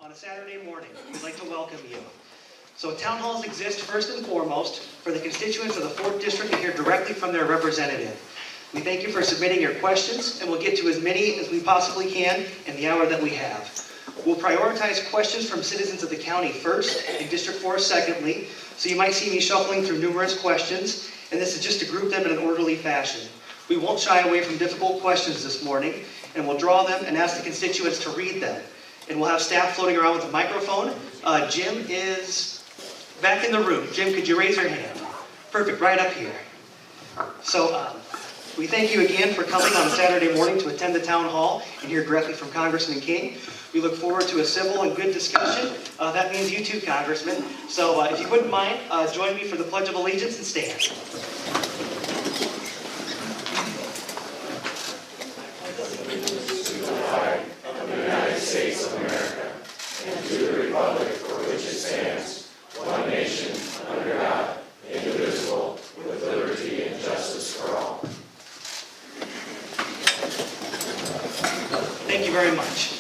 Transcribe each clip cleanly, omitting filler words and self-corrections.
On a Saturday morning, we'd like to welcome you. So town halls exist first and foremost for the constituents of the 4th District to hear directly from their representative. We thank you for submitting your questions, and we'll get to as many as we possibly can in the hour that we have. We'll prioritize questions from citizens of the county first, and District 4 secondly, so you might see me shuffling through numerous questions, and this is just to group them in an orderly fashion. We won't shy away from difficult questions this morning, and we'll draw them and ask the constituents to read them. And we'll have staff floating around with a microphone. Jim is back in the room. Jim, could you raise your hand? Perfect, right up here. So we thank you again for coming on a Saturday morning to attend the town hall and hear directly from Congressman King. We look forward to a civil and good discussion. That means you too, Congressman. So if you wouldn't mind, join me for the Pledge of Allegiance and stand. States of America, and to the republic for which it stands, one nation, under God, indivisible, with liberty and justice for all. Thank you very much.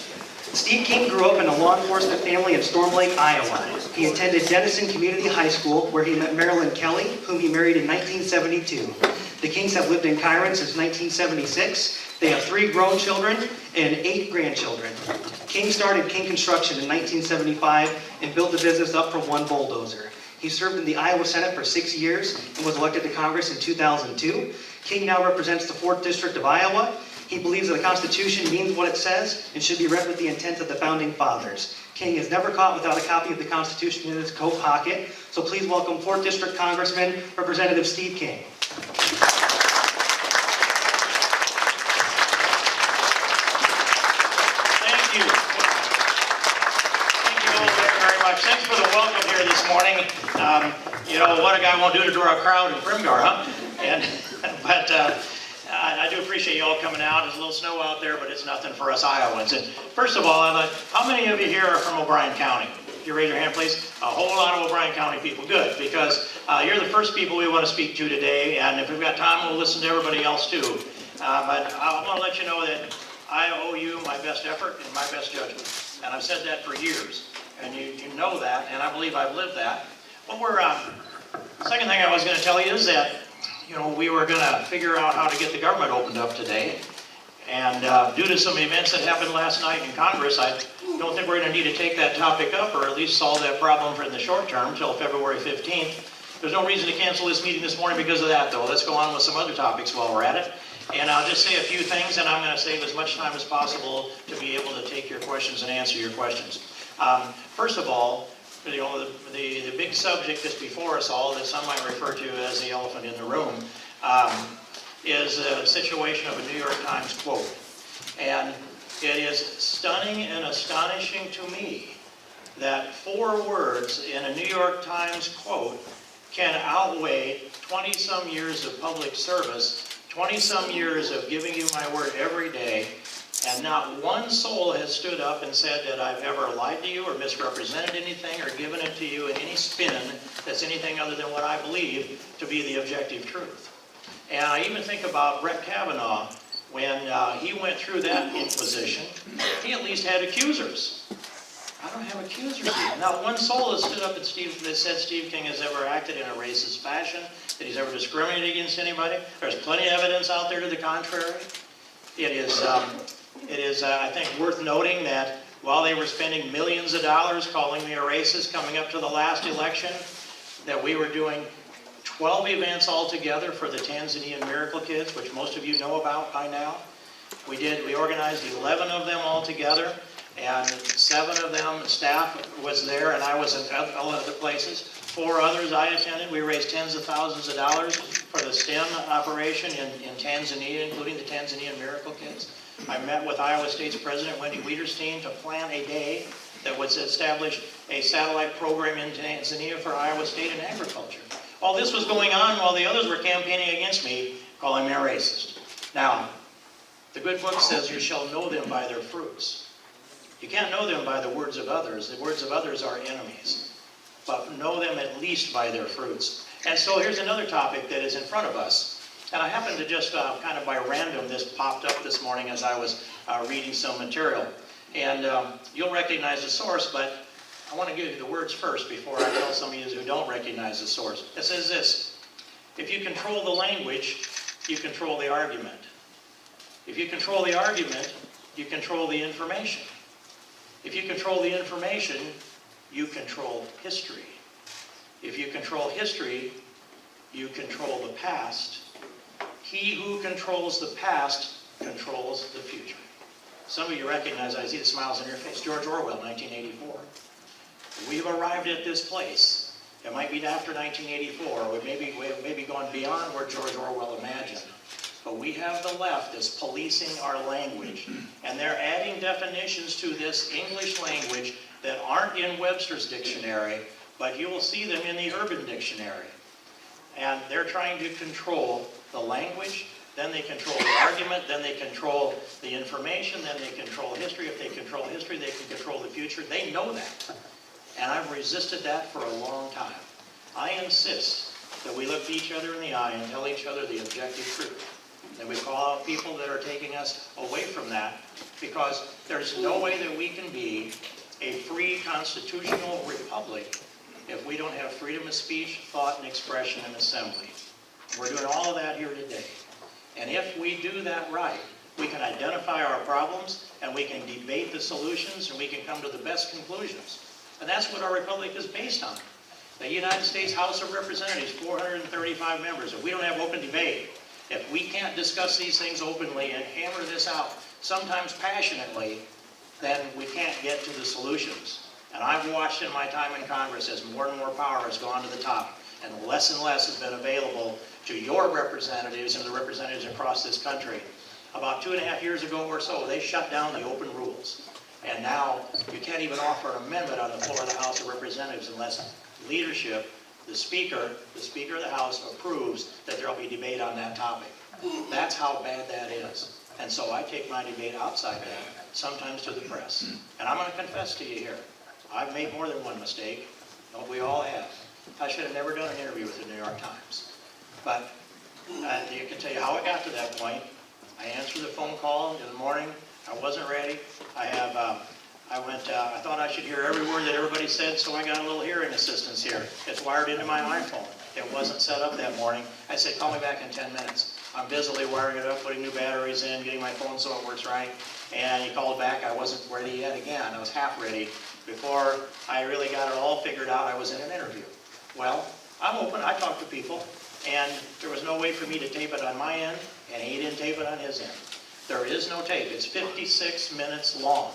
Steve King grew up in a law enforcement family in Storm Lake, Iowa. He attended Denison Community High School, where he met Marilyn Kelly, whom he married in 1972. The Kings have lived in Chiron since 1976. They have 3 grown children and 8 grandchildren. King started King Construction in 1975 and built the business up from one bulldozer. He served in the Iowa Senate for 6 years and was elected to Congress in 2002. King now represents the 4th District of Iowa. He believes that the Constitution means what it says and should be read with the intent of the Founding Fathers. King is never caught without a copy of the Constitution in his coat pocket. So please welcome 4th District Congressman, Representative Steve King. Thanks for the welcome here this morning. You know, what a guy won't do to draw a crowd in Primghar, huh? But I do appreciate you all coming out. There's a little snow out there, but it's nothing for us Iowans. And first of all, how many of you here are from O'Brien County? If you raise your hand, please. A whole lot of O'Brien County people. Good, because you're the first people we want to speak to today. And if we've got time, we'll listen to everybody else too. But I want to let you know that I owe you my best effort and my best judgment. And I've said that for years. And you know that, and I believe I've lived that. But second thing I was going to tell you is that, you know, we were going to figure out how to get the government opened up today. And due to some events that happened last night in Congress, I don't think we're going to need to take that topic up or at least solve that problem for in the short term until February 15th. There's no reason to cancel this meeting this morning because of that, though. Let's go on with some other topics while we're at it. And I'll just say a few things, and I'm going to save as much time as possible to be able to take your questions and answer your questions. First of all, you know, the big subject that's before us all, that some might refer to as the elephant in the room, is the situation of a New York Times quote. And it is stunning and astonishing to me that 4 words in a New York Times quote can outweigh 20-some years of public service, 20-some years of giving you my word every day. And not one soul has stood up and said that I've ever lied to you or misrepresented anything or given it to you in any spin that's anything other than what I believe to be the objective truth. And I even think about Brett Kavanaugh. When he went through that inquisition, he at least had accusers. I don't have accusers here. Not one soul has stood up and said Steve King has ever acted in a racist fashion, that he's ever discriminated against anybody. There's plenty of evidence out there to the contrary. It is, I think, worth noting that while they were spending millions of dollars calling me a racist coming up to the last election, that we were doing 12 events altogether for the Tanzanian Miracle Kids, which most of you know about by now. We organized 11 of them altogether, and 7 of them, staff was there, and I was at other places. 4 others I attended. We raised tens of thousands of dollars for the STEM operation in Tanzania, including the Tanzanian Miracle Kids. I met with Iowa State's President Wendy Wiederstein to plan a day that would establish a satellite program in Tanzania for Iowa State and agriculture. All this was going on while the others were campaigning against me, calling me a racist. Now, the good book says you shall know them by their fruits. You can't know them by the words of others. The words of others are enemies. But know them at least by their fruits. And so here's another topic that is in front of us. And I happened to just kind of by random, this popped up this morning as I was reading some material. And you'll recognize the source, but I want to give you the words first before I tell some of you who don't recognize the source. It says this: if you control the language, you control the argument. If you control the argument, you control the information. If you control the information, you control history. If you control history, you control the past. He who controls the past controls the future. Some of you recognize, I see the smiles on your face, George Orwell, 1984. We've arrived at this place. It might be after 1984, or we've maybe gone beyond where George Orwell imagined. But we have the left that's policing our language, and they're adding definitions to this English language that aren't in Webster's dictionary, but you will see them in the Urban Dictionary. And they're trying to control the language, then they control the argument, then they control the information, then they control history. If they control history, they can control the future. They know that. And I've resisted that for a long time. I insist that we look each other in the eye and tell each other the objective truth. That we call out people that are taking us away from that, because there's no way that we can be a free constitutional republic if we don't have freedom of speech, thought, and expression and assembly. We're doing all of that here today. And if we do that right, we can identify our problems, and we can debate the solutions, and we can come to the best conclusions. And that's what our republic is based on. The United States House of Representatives, 435 members. If we don't have open debate, if we can't discuss these things openly and hammer this out, sometimes passionately, then we can't get to the solutions. And I've watched in my time in Congress as more and more power has gone to the top, and less has been available to your representatives and the representatives across this country. About 2.5 years ago or so, they shut down the open rules. And now you can't even offer an amendment on the floor of the House of Representatives unless leadership, the Speaker of the House approves that there will be debate on that topic. That's how bad that is. And so I take my debate outside that, sometimes to the press. And I'm going to confess to you here, I've made more than one mistake. Don't we all have? I should have never done an interview with the New York Times. But you can tell you how it got to that point. I answered the phone call in the morning. I wasn't ready. I thought I should hear every word that everybody said, so I got a little hearing assistance here. It's wired into my iPhone. It wasn't set up that morning. I said, call me back in 10 minutes. I'm busily wiring it up, putting new batteries in, getting my phone so it works right. And he called back. I wasn't ready yet again. I was half ready. Before I really got it all figured out, I was in an interview. Well, I'm open. I talk to people. And there was no way for me to tape it on my end, and he didn't tape it on his end. There is no tape. It's 56 minutes long.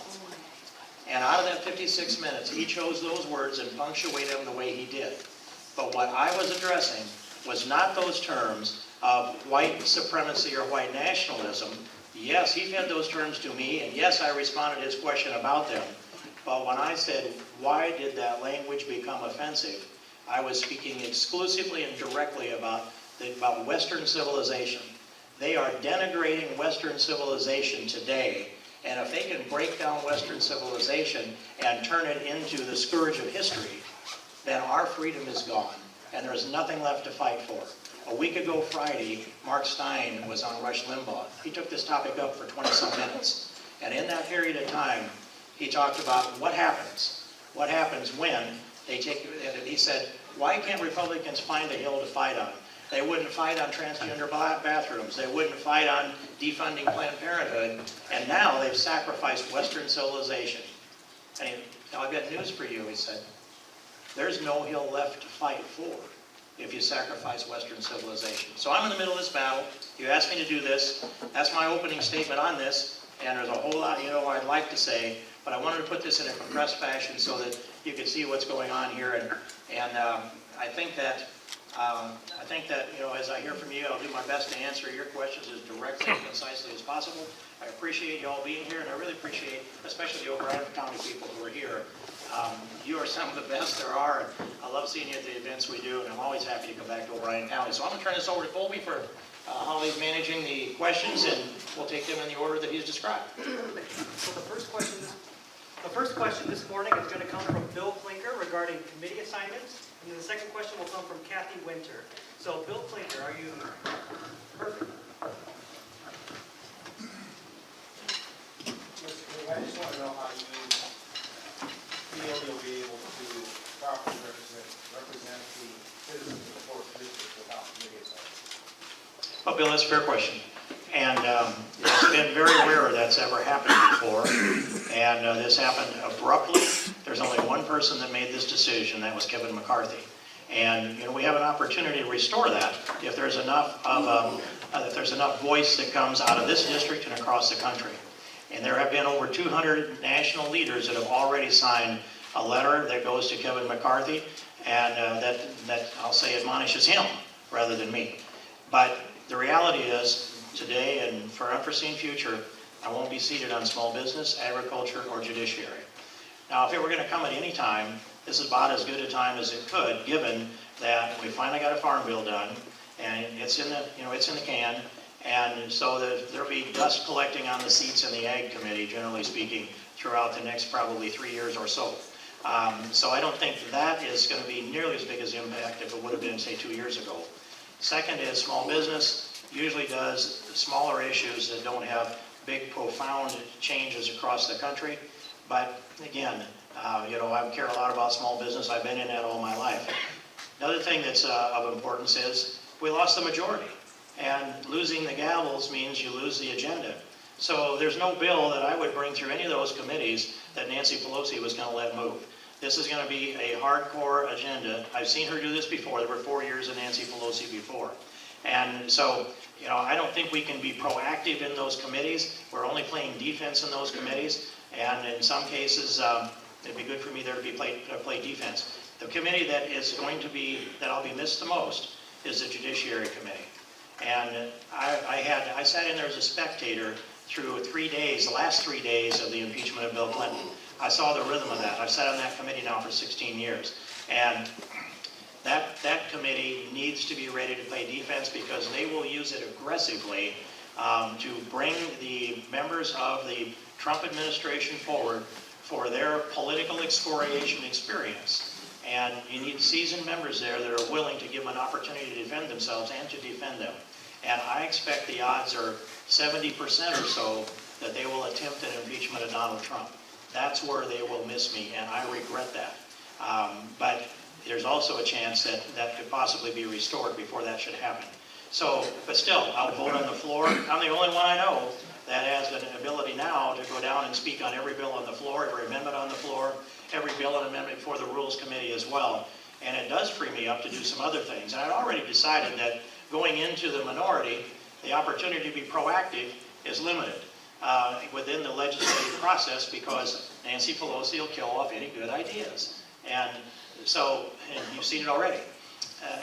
And out of that 56 minutes, he chose those words and punctuated them the way he did. But what I was addressing was not those terms of white supremacy or white nationalism. Yes, he fed those terms to me, and yes, I responded to his question about them. But when I said, why did that language become offensive, I was speaking exclusively and directly about Western civilization. They are denigrating Western civilization today. And if they can break down Western civilization and turn it into the scourge of history, then our freedom is gone, and there's nothing left to fight for. A week ago Friday, Mark Stein was on Rush Limbaugh. He took this topic up for 20-some minutes. And in that period of time, he talked about what happens. What happens when they take, he said, why can't Republicans find a hill to fight on? They wouldn't fight on transgender bathrooms. They wouldn't fight on defunding Planned Parenthood. And now they've sacrificed Western civilization. And now I've got news for you, he said. There's no hill left to fight for if you sacrifice Western civilization. So I'm in the middle of this battle. You asked me to do this. That's my opening statement on this. And there's a whole lot, I'd like to say. But I wanted to put this in a compressed fashion so that you can see what's going on here. And I think that, as I hear from you, I'll do my best to answer your questions as directly and concisely as possible. I appreciate you all being here, and I really appreciate, especially the O'Brien County people who are here. You are some of the best there are, and I love seeing you at the events we do, and I'm always happy to come back to O'Brien County. So I'm going to turn this over to Colby for how he's managing the questions, and we'll take them in the order that he's described. So the first question this morning is going to come from Bill Clinker regarding committee assignments. And then the second question will come from Kathy Winter. So Bill Clinker, are you perfect? I just want to know how Well, Bill, that's a fair question. And it's been very rare that's ever happened before. And this happened abruptly. There's only one person that made this decision, that was Kevin McCarthy. And we have an opportunity to restore that if there's enough voice that comes out of this district and across the country. And there have been over 200 national leaders that have already signed a letter that goes to Kevin McCarthy, and that I'll say admonishes him rather than me. But the reality is, today and for unforeseen future, I won't be seated on small business, agriculture, or judiciary. Now, if it were going to come at any time, this is about as good a time as it could, given that we finally got a farm bill done, and it's in the can, and so there'll be dust collecting on the seats in the Ag Committee, generally speaking, throughout the next probably 3 years or so. So I don't think that is going to be nearly as big as impact if it would have been, say, 2 years ago. Second is small business usually does smaller issues that don't have big, profound changes across the country. But again, I care a lot about small business. I've been in that all my life. Another thing that's of importance is we lost the majority. And losing the gavels means you lose the agenda. So there's no bill that I would bring through any of those committees that Nancy Pelosi was going to let move. This is going to be a hardcore agenda. I've seen her do this before. There were 4 years of Nancy Pelosi before. And so, I don't think we can be proactive in those committees. We're only playing defense in those committees. And in some cases, it'd be good for me there to play defense. The committee that I'll be missed the most is the Judiciary Committee. And I sat in there as a spectator through 3 days, the last 3 days of the impeachment of Bill Clinton. I saw the rhythm of that. I've sat on that committee now for 16 years. And that committee needs to be ready to play defense because they will use it aggressively to bring the members of the Trump administration forward for their political excoriation experience. And you need seasoned members there that are willing to give them an opportunity to defend themselves and to defend them. And I expect the odds are 70% or so that they will attempt an impeachment of Donald Trump. That's where they will miss me, and I regret that. But there's also a chance that could possibly be restored before that should happen. So, but still, I'll vote on the floor. I'm the only one I know that has an ability now to go down and speak on every bill on the floor, every amendment on the floor, every bill and amendment for the Rules Committee as well. And it does free me up to do some other things. And I'd already decided that going into the minority, the opportunity to be proactive is limited within the legislative process because Nancy Pelosi will kill off any good ideas. And so, and you've seen it already.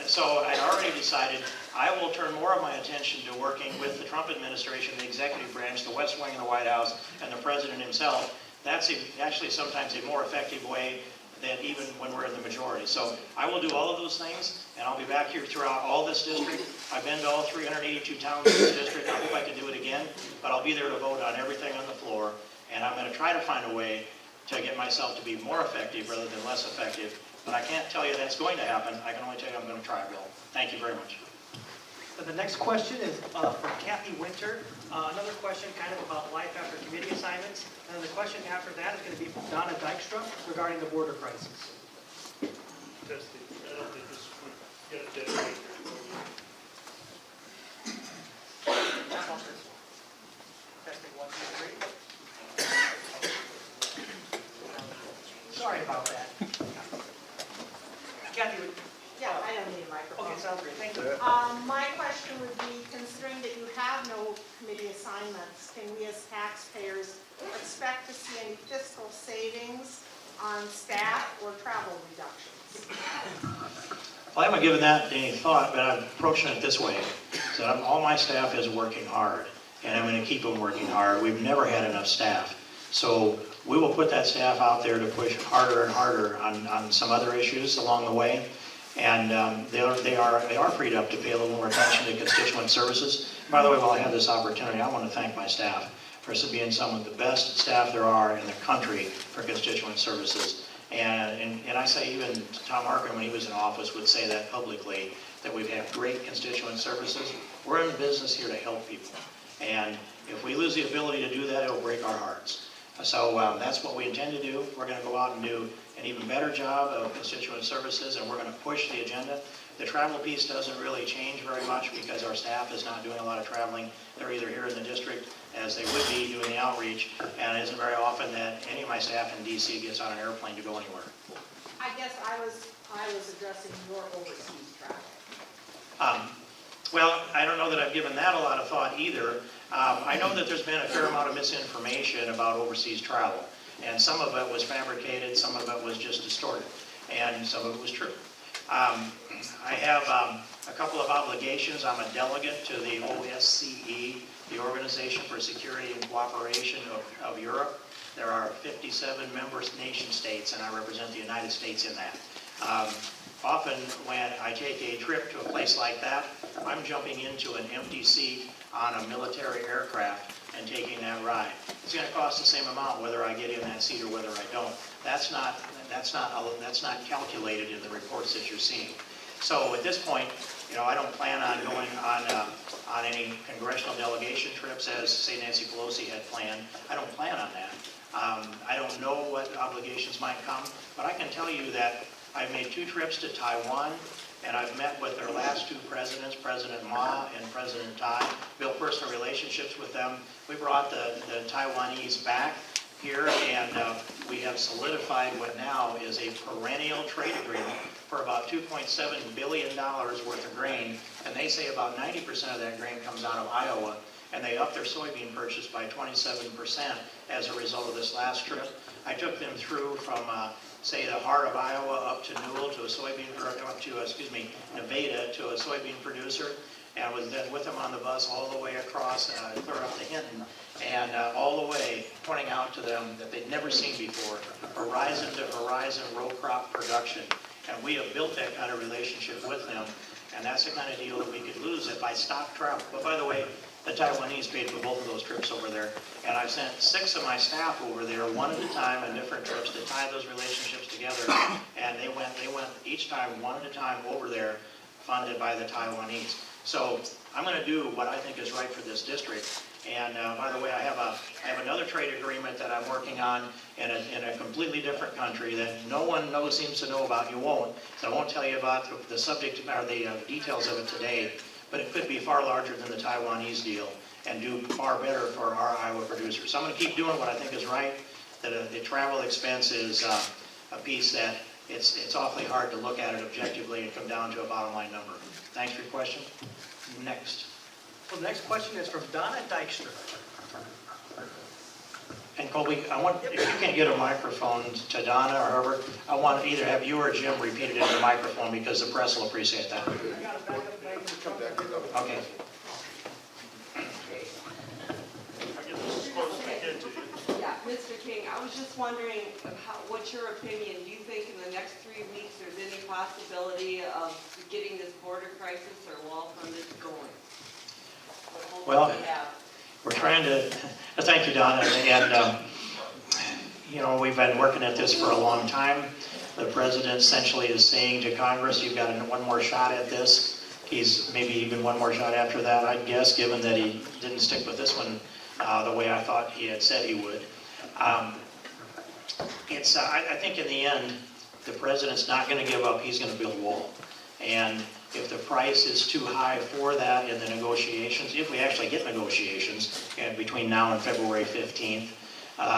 So I'd already decided I will turn more of my attention to working with the Trump administration, the executive branch, the West Wing of the White House, and the president himself. That's actually sometimes a more effective way than even when we're in the majority. So I will do all of those things, and I'll be back here throughout all this district. I've been to all 382 towns in this district. I hope I can do it again, but I'll be there to vote on everything on the floor, and I'm going to try to find a way to get myself to be more effective rather than less effective. But I can't tell you that's going to happen. I can only tell you I'm going to try, Bill. Thank you very much. The next question is from Kathy Winter. Another question kind of about life after committee assignments. And the question after that is going to be from Donna Dykstra regarding the border crisis. Testing. I don't think this would get a dead right Testing 1, 2, 3. Sorry about that. Kathy, Yeah, I don't need a microphone. okay, sounds great. Thank you. My question would be, considering that you have no committee assignments, can we as taxpayers expect to see any fiscal savings on staff or travel reductions? Well, I haven't given that any thought, but I'm approaching it this way. So all my staff is working hard, and I'm going to keep them working hard. We've never had enough staff. So we will put that staff out there to push harder and harder on some other issues along the way. And they are freed up to pay a little more attention to constituent services. By the way, while I have this opportunity, I want to thank my staff for being some of the best staff there are in the country for constituent services. And I say even Tom Harkin, when he was in office, would say that publicly, that we've had great constituent services. We're in the business here to help people. And if we lose the ability to do that, it'll break our hearts. So that's what we intend to do. We're going to go out and do an even better job of constituent services, and we're going to push the agenda. The travel piece doesn't really change very much because our staff is not doing a lot of traveling. They're either here in the district as they would be doing the outreach, and it isn't very often that any of my staff in DC gets on an airplane to go anywhere. I guess I was addressing your overseas travel. Well, I don't know that I've given that a lot of thought either. I know that there's been a fair amount of misinformation about overseas travel, and some of it was fabricated, some of it was just distorted, and some of it was true. I have a couple of obligations. I'm a delegate to the OSCE, the Organization for Security and Cooperation of Europe. There are 57 member nation states, and I represent the United States in that. Often when I take a trip to a place like that, I'm jumping into an empty seat on a military aircraft and taking that ride. It's going to cost the same amount whether I get in that seat or whether I don't. That's not calculated in the reports that you're seeing. So at this point, I don't plan on going on any congressional delegation trips as, say, Nancy Pelosi had planned. I don't plan on that. I don't know what obligations might come, but I can tell you that I've made 2 trips to Taiwan, and I've met with their last 2 presidents, President Ma and President Tai, built personal relationships with them. We brought the Taiwanese back here, and we have solidified what now is a perennial trade agreement for about $2.7 billion worth of grain, and they say about 90% of that grain comes out of Iowa, and they upped their soybean purchase by 27% as a result of this last trip. I took them through from say the heart of Iowa up to Newell to a soybean, or up to, Nevada to a soybean producer, and was then with them on the bus all the way across, clear up to Hinton, and all the way pointing out to them that they'd never seen before, horizon to horizon row crop production. And we have built that kind of relationship with them, and that's the kind of deal that we could lose if I stopped travel. But by the way, the Taiwanese paid for both of those trips over there, and I've sent 6 of my staff over there, one at a time, on different trips to tie those relationships together. And they went each time, one at a time, over there, funded by the Taiwanese. So I'm going to do what I think is right for this district. And by the way, I have another trade agreement that I'm working on in a completely different country that no one seems to know about. You won't. So I won't tell you about the subject or the details of it today. But it could be far larger than the Taiwanese deal and do far better for our Iowa producers. So I'm going to keep doing what I think is right. The travel expense is a piece that it's awfully hard to look at it objectively and come down to a bottom line number. Thanks for your question. Next. Well, the next question is from Donna Dykstra. And Colby, if you can get a microphone to Donna or whoever, I want to either have you or Jim repeat it into the microphone because the press will appreciate that. Okay. I get this as close as I can to you. Yeah, Mr. King, I was just wondering, what's your opinion? Do you think in the next 3 weeks there's any possibility of getting this border crisis or wall from this going? Well, we're trying to, thank you, Donna, and we've been working at this for a long time. The president essentially is saying to Congress, you've got one more shot at this. He's maybe even one more shot after that, I'd guess, given that he didn't stick with this one the way I thought he had said he would. I think in the end, the president's not going to give up. He's going to build a wall. And if the price is too high for that in the negotiations, if we actually get negotiations between now and February 15th,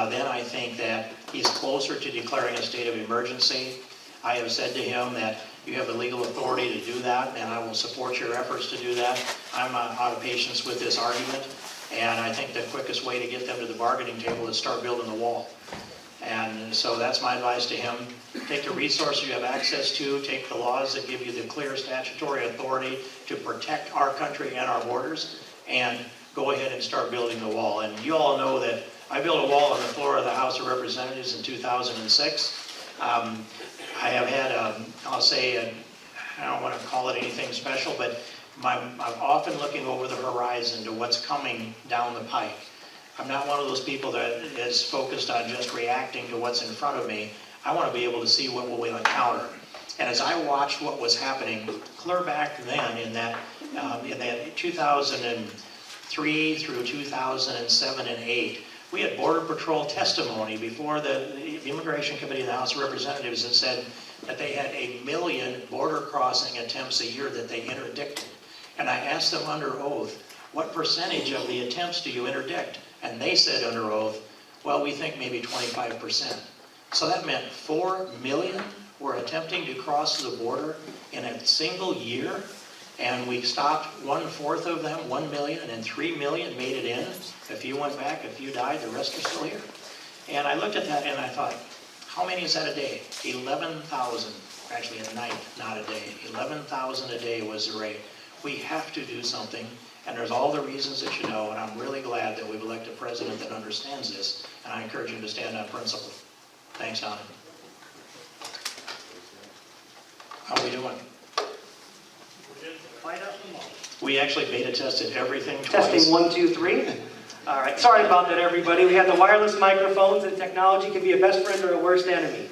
then I think that he's closer to declaring a state of emergency. I have said to him that you have the legal authority to do that, and I will support your efforts to do that. I'm out of patience with this argument, and I think the quickest way to get them to the bargaining table is start building the wall. And so that's my advice to him. Take the resources you have access to, take the laws that give you the clear statutory authority to protect our country and our borders, and go ahead and start building the wall. And you all know that I built a wall on the floor of the House of Representatives in 2006. I have had, I'll say, I don't want to call it anything special, but I'm often looking over the horizon to what's coming down the pike. I'm not one of those people that is focused on just reacting to what's in front of me. I want to be able to see what we'll encounter. And as I watched what was happening clear back then in that 2003 through 2007 and 8, we had Border Patrol testimony before the Immigration Committee of the House of Representatives that said that they had 1 million border crossing attempts a year that they interdicted. And I asked them under oath, what percentage of the attempts do you interdict? And they said under oath, well, we think maybe 25%. So that meant 4 million were attempting to cross the border in a single year. And we stopped 1/4 of them, 1 million, and 3 million made it in. A few went back, a few died, the rest are still here. And I looked at that and I thought, how many is that a day? 11,000, actually a night, not a day. 11,000 a day was the rate. We have to do something, and there's all the reasons that you know, and I'm really glad that we've elected a president that understands this, and I encourage him to stand on principle. Thanks, Donna. How are we doing? Find out tomorrow. We actually beta tested everything twice. Testing 1, 2, 3. All right, sorry about that, everybody. We had the wireless microphones, and technology can be a best friend or a worst enemy.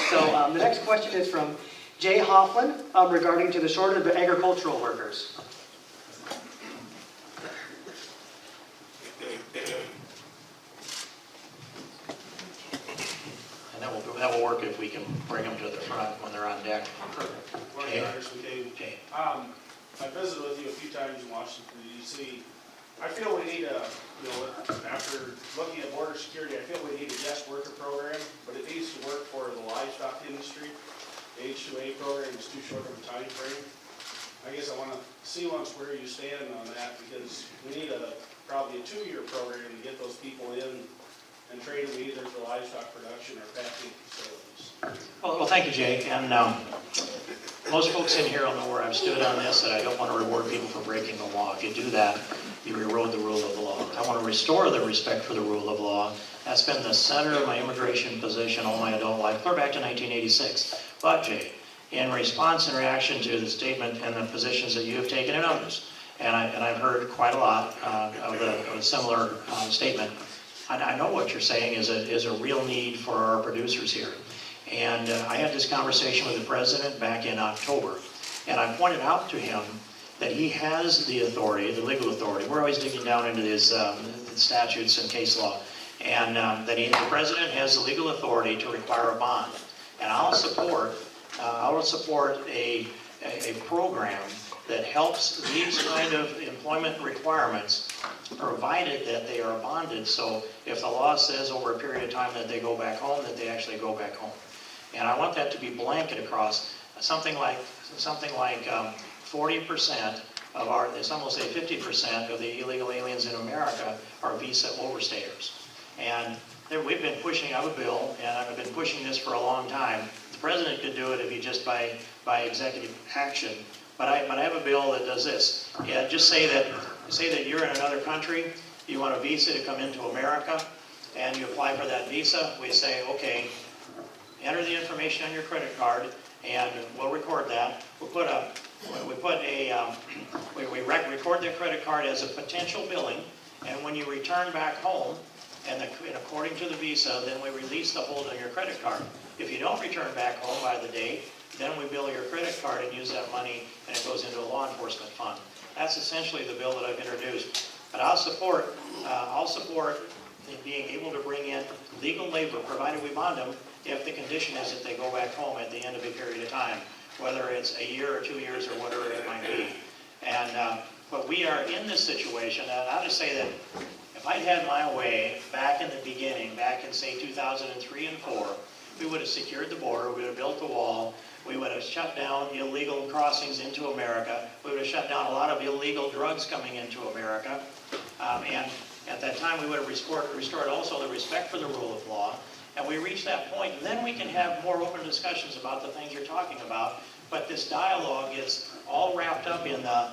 So the next question is from Jay Hoffman regarding to the shortage of agricultural workers. And that will work if we can bring them to the front when they're on deck. Morning, Okay. Congressman Dave. Okay. I visited with you a few times in Washington, D.C. I feel we need after looking at border security, I feel we need a guest worker program, but it needs to work for the livestock industry. The H-2A program is too short of a time frame. I guess I want to see once where you stand on that, because we need probably a 2-year program to get those people in and train them either for livestock production or packing facilities. Well, thank you, Jay. And most folks in here will know where I've stood on this, that I don't want to reward people for breaking the law. If you do that, you erode the rule of law. I want to restore the respect for the rule of law. That's been the center of my immigration position all my adult life, clear back to 1986. But, Jay, in response and reaction to the statement and the positions that you have taken and others, and I've heard quite a lot of a similar statement, I know what you're saying is a real need for our producers here. And I had this conversation with the president back in October, and I pointed out to him that he has the authority, the legal authority. We're always digging down into these statutes and case law, and that the president has the legal authority to require a bond. And I will support a program that helps these kind of employment requirements, provided that they are bonded. So if the law says over a period of time that they go back home, that they actually go back home. And I want that to be blanket across something like 40% of our, some will say 50% of the illegal aliens in America are visa overstayers. And we've been pushing, I have a bill, and I've been pushing this for a long time. The president could do it if he just by executive action. But I have a bill that does this. Yeah, just say that you're in another country, you want a visa to come into America, and you apply for that visa. We say, okay, enter the information on your credit card, and we'll record that. We record the credit card as a potential billing, and when you return back home, and according to the visa, then we release the hold on your credit card. If you don't return back home by the date, then we bill your credit card and use that money, and it goes into a law enforcement fund. That's essentially the bill that I've introduced. But I'll support being able to bring in legal labor, provided we bond them, if the condition is that they go back home at the end of a period of time, whether it's a year or 2 years or whatever it might be. And but we are in this situation, and I'll just say that if I'd had my way back in the beginning, back in say 2003 and 4, we would have secured the border, we would have built the wall, we would have shut down illegal crossings into America, we would have shut down a lot of illegal drugs coming into America, and at that time we would have restored also the respect for the rule of law, and we reach that point, and then we can have more open discussions about the things you're talking about, but this dialogue gets all wrapped up in the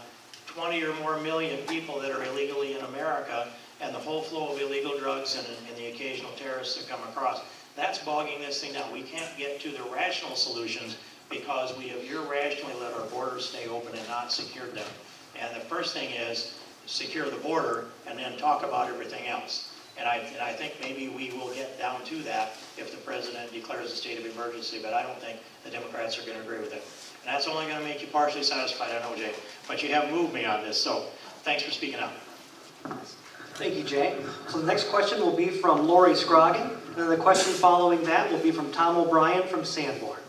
20 or more million people that are illegally in America, and the whole flow of illegal drugs and the occasional terrorists that come across. That's bogging this thing down. We can't get to the rational solutions because we have irrationally let our borders stay open and not secured them. And the first thing is secure the border and then talk about everything else. And I think maybe we will get down to that if the president declares a state of emergency, but I don't think the Democrats are going to agree with it. And that's only going to make you partially satisfied, I know, Jay. But you have moved me on this, so thanks for speaking up. Thank you, Jay. So the next question will be from Lori Scroggin, and then the question following that will be from Tom O'Brien from Sanborn.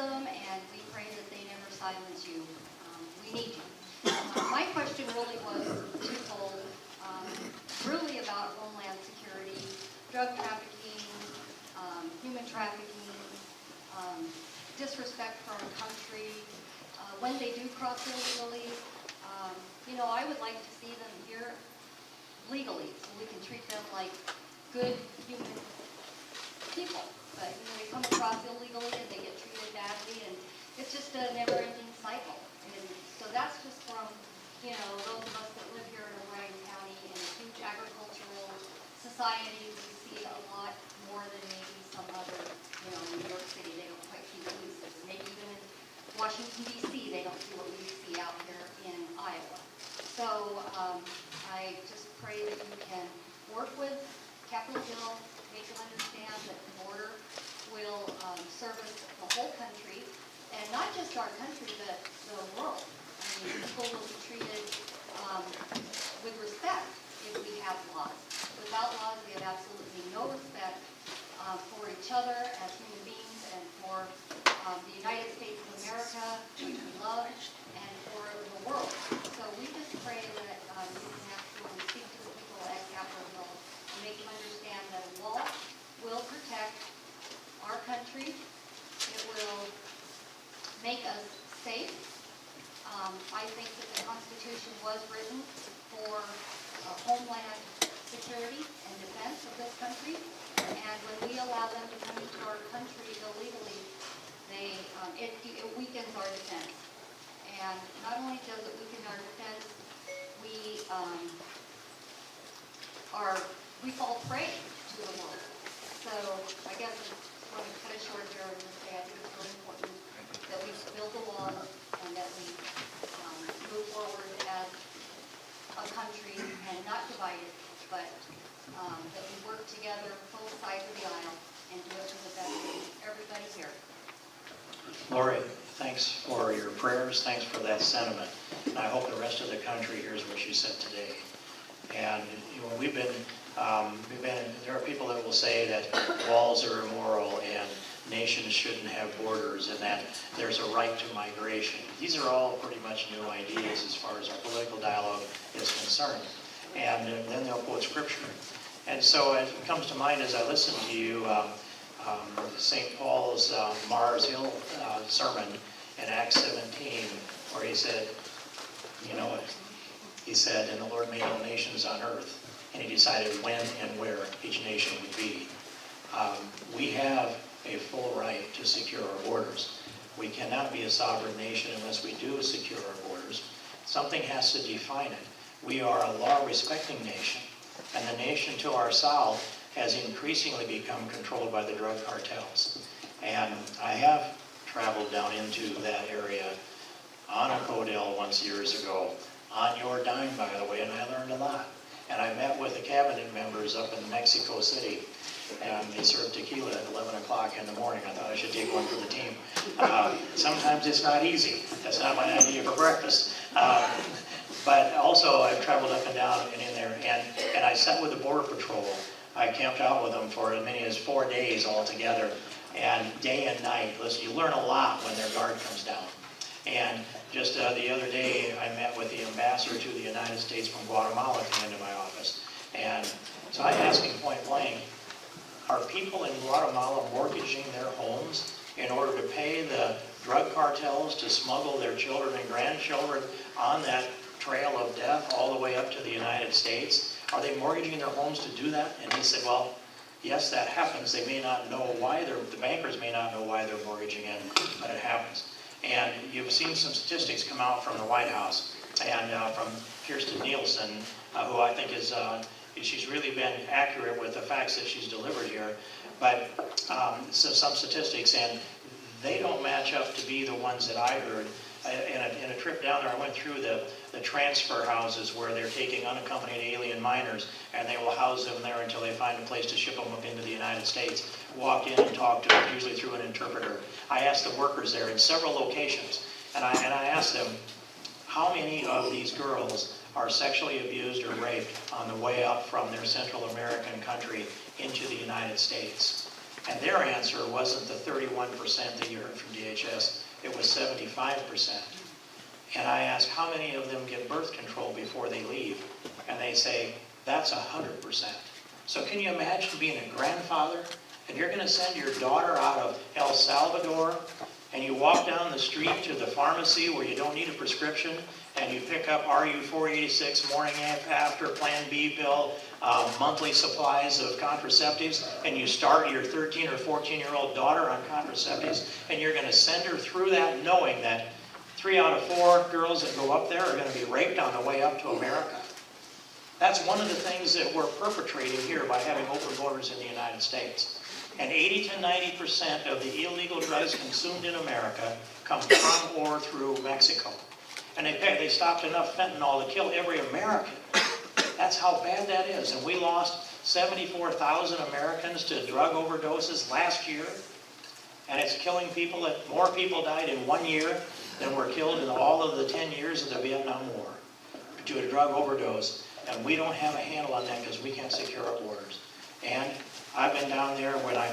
them, and we pray that they never silence you. We need you. My question really was twofold, really about homeland security, drug trafficking, human trafficking, disrespect for our country. When they do cross illegally, I would like to see them here legally, so we can treat them like good human people. But they come across illegally and they get treated badly, and it's just a never-ending cycle. And so that's just from those of us that live here in O'Brien County in a huge agricultural society. We see a lot more than maybe some other, New York City, they don't quite see the news. Maybe even in Washington, D.C., they don't see what we see out here in Iowa. So I just pray that you can work with Capitol Hill, make them understand that the border will service the whole country, and not just our country, but the world. I mean, people will be treated with respect if we have laws. Without laws, we have absolutely no respect for each other as human beings, and for the United States of America, which we love, and for the world. So we just pray that you can actually speak to the people at Capitol Hill and make them understand that a wall will protect our country. It will make us safe. I think that the Constitution was written for homeland security and defense of this country. And when we allow them to come into our country illegally, it weakens our defense. And not only does it weaken our defense, we fall prey to the world. So I guess I just want to cut it short here and just say I think it's really important that we build the wall and that we move forward as a country and not divided, but that we work together both sides of the aisle and do it for the best of everybody here. Lori, thanks for your prayers. Thanks for that sentiment. And I hope the rest of the country hears what you said today. And there are people that will say that walls are immoral and nations shouldn't have borders and that there's a right to migration. These are all pretty much new ideas as far as our political dialogue is concerned. And then they'll quote scripture. And so it comes to mind as I listen to you, St. Paul's Mars Hill sermon in Acts 17, where he said, he said, and the Lord made all nations on earth, and he decided when and where each nation would be. We have a full right to secure our borders. We cannot be a sovereign nation unless we do secure our borders. Something has to define it. We are a law-respecting nation, and the nation to our south has increasingly become controlled by the drug cartels. And I have traveled down into that area on a Codell once years ago, on your dime, by the way, and I learned a lot. And I met with the cabinet members up in Mexico City, and they served tequila at 11 o'clock in the morning. I thought I should take one for the team. Sometimes it's not easy. That's not my idea for breakfast. But also I've traveled up and down and in there, and I sat with the Border Patrol. I camped out with them for as many as 4 days altogether, and day and night. Listen, you learn a lot when their guard comes down. And just the other day, I met with the ambassador to the United States from Guatemala came into my office. And so I asked him point blank, are people in Guatemala mortgaging their homes in order to pay the drug cartels to smuggle their children and grandchildren on that trail of death all the way up to the United States? Are they mortgaging their homes to do that? And he said, well, yes, that happens. They may not know why the bankers may not know why they're mortgaging it, but it happens. And you've seen some statistics come out from the White House and from Kirstjen Nielsen, who I think is, she's really been accurate with the facts that she's delivered here. But some statistics, and they don't match up to be the ones that I heard. In a trip down there, I went through the transfer houses where they're taking unaccompanied alien minors, and they will house them there until they find a place to ship them up into the United States. Walk in and talk to them, usually through an interpreter. I asked the workers there in several locations, and I asked them, how many of these girls are sexually abused or raped on the way up from their Central American country into the United States? And their answer wasn't the 31% that you heard from DHS, it was 75%. And I ask, how many of them get birth control before they leave? And they say, that's 100%. So can you imagine being a grandfather and you're going to send your daughter out of El Salvador and you walk down the street to the pharmacy where you don't need a prescription and you pick up RU-486 morning after Plan B pill, monthly supplies of contraceptives, and you start your 13 or 14-year-old daughter on contraceptives, and you're going to send her through that knowing that 3 out of 4 girls that go up there are going to be raped on the way up to America. That's one of the things that we're perpetrating here by having open borders in the United States. And 80 to 90% of the illegal drugs consumed in America come from or through Mexico. And they stopped enough fentanyl to kill every American. That's how bad that is. And we lost 74,000 Americans to drug overdoses last year. And it's killing people. More people died in 1 year than were killed in all of the 10 years of the Vietnam War to a drug overdose. And we don't have a handle on that because we can't secure our borders. And I've been down there when I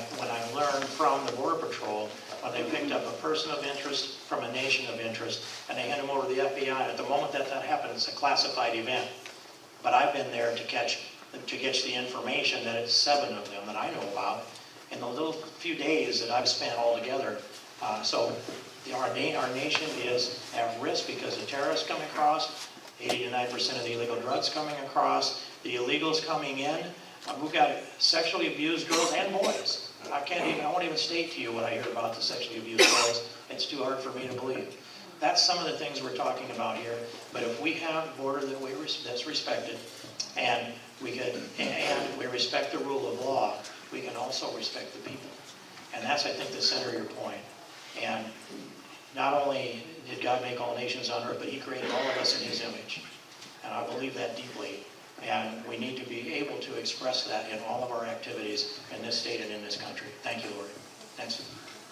learned from the Border Patrol when they picked up a person of interest from a nation of interest and they hand them over to the FBI. And at the moment that happened, it's a classified event. But I've been there to catch the information that it's 7 of them that I know about in the little few days that I've spent all together. So our nation is at risk because of terrorists coming across, 80 to 90% of the illegal drugs coming across, the illegals coming in. We've got sexually abused girls and boys. I won't even state to you what I hear about the sexually abused girls. It's too hard for me to believe. That's some of the things we're talking about here. But if we have a border that's respected, and we respect the rule of law, we can also respect the people. And that's, I think, the center of your point. And not only did God make all nations on earth, but He created all of us in His image. And I believe that deeply. And we need to be able to express that in all of our activities in this state and in this country. Thank you, Lord. Thanks.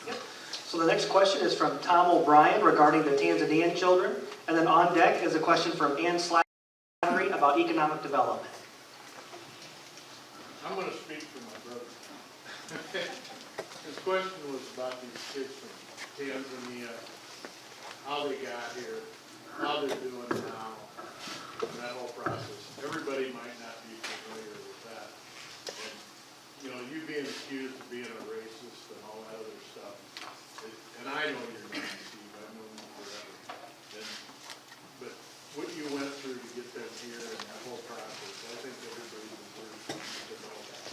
Yep. So the next question is from Tom O'Brien regarding the Tanzanian children. And then on deck is a question from Ann Slattery about economic development. I'm going to speak for my brother. His question was about these kids from Tanzania, how they got here, how they're doing now, and that whole process. Everybody might not be familiar with that. And, you know, you being accused of being a racist and all that other stuff. And I know you're not, Steve. I've known you forever. But what you went through to get them here and that whole process, I think everybody deserves to know that.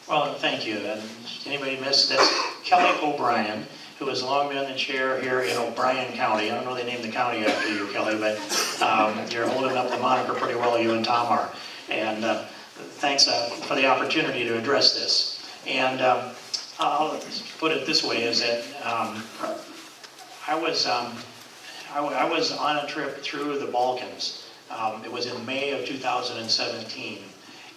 Well, thank you. And anybody missed, that's Kelly O'Brien, who has long been the chair here in O'Brien County. I don't know they named the county after you, Kelly, but you're holding up the moniker pretty well, you and Tom are. And thanks for the opportunity to address this. And I'll put it this way, is that I was on a trip through the Balkans. It was in May of 2017.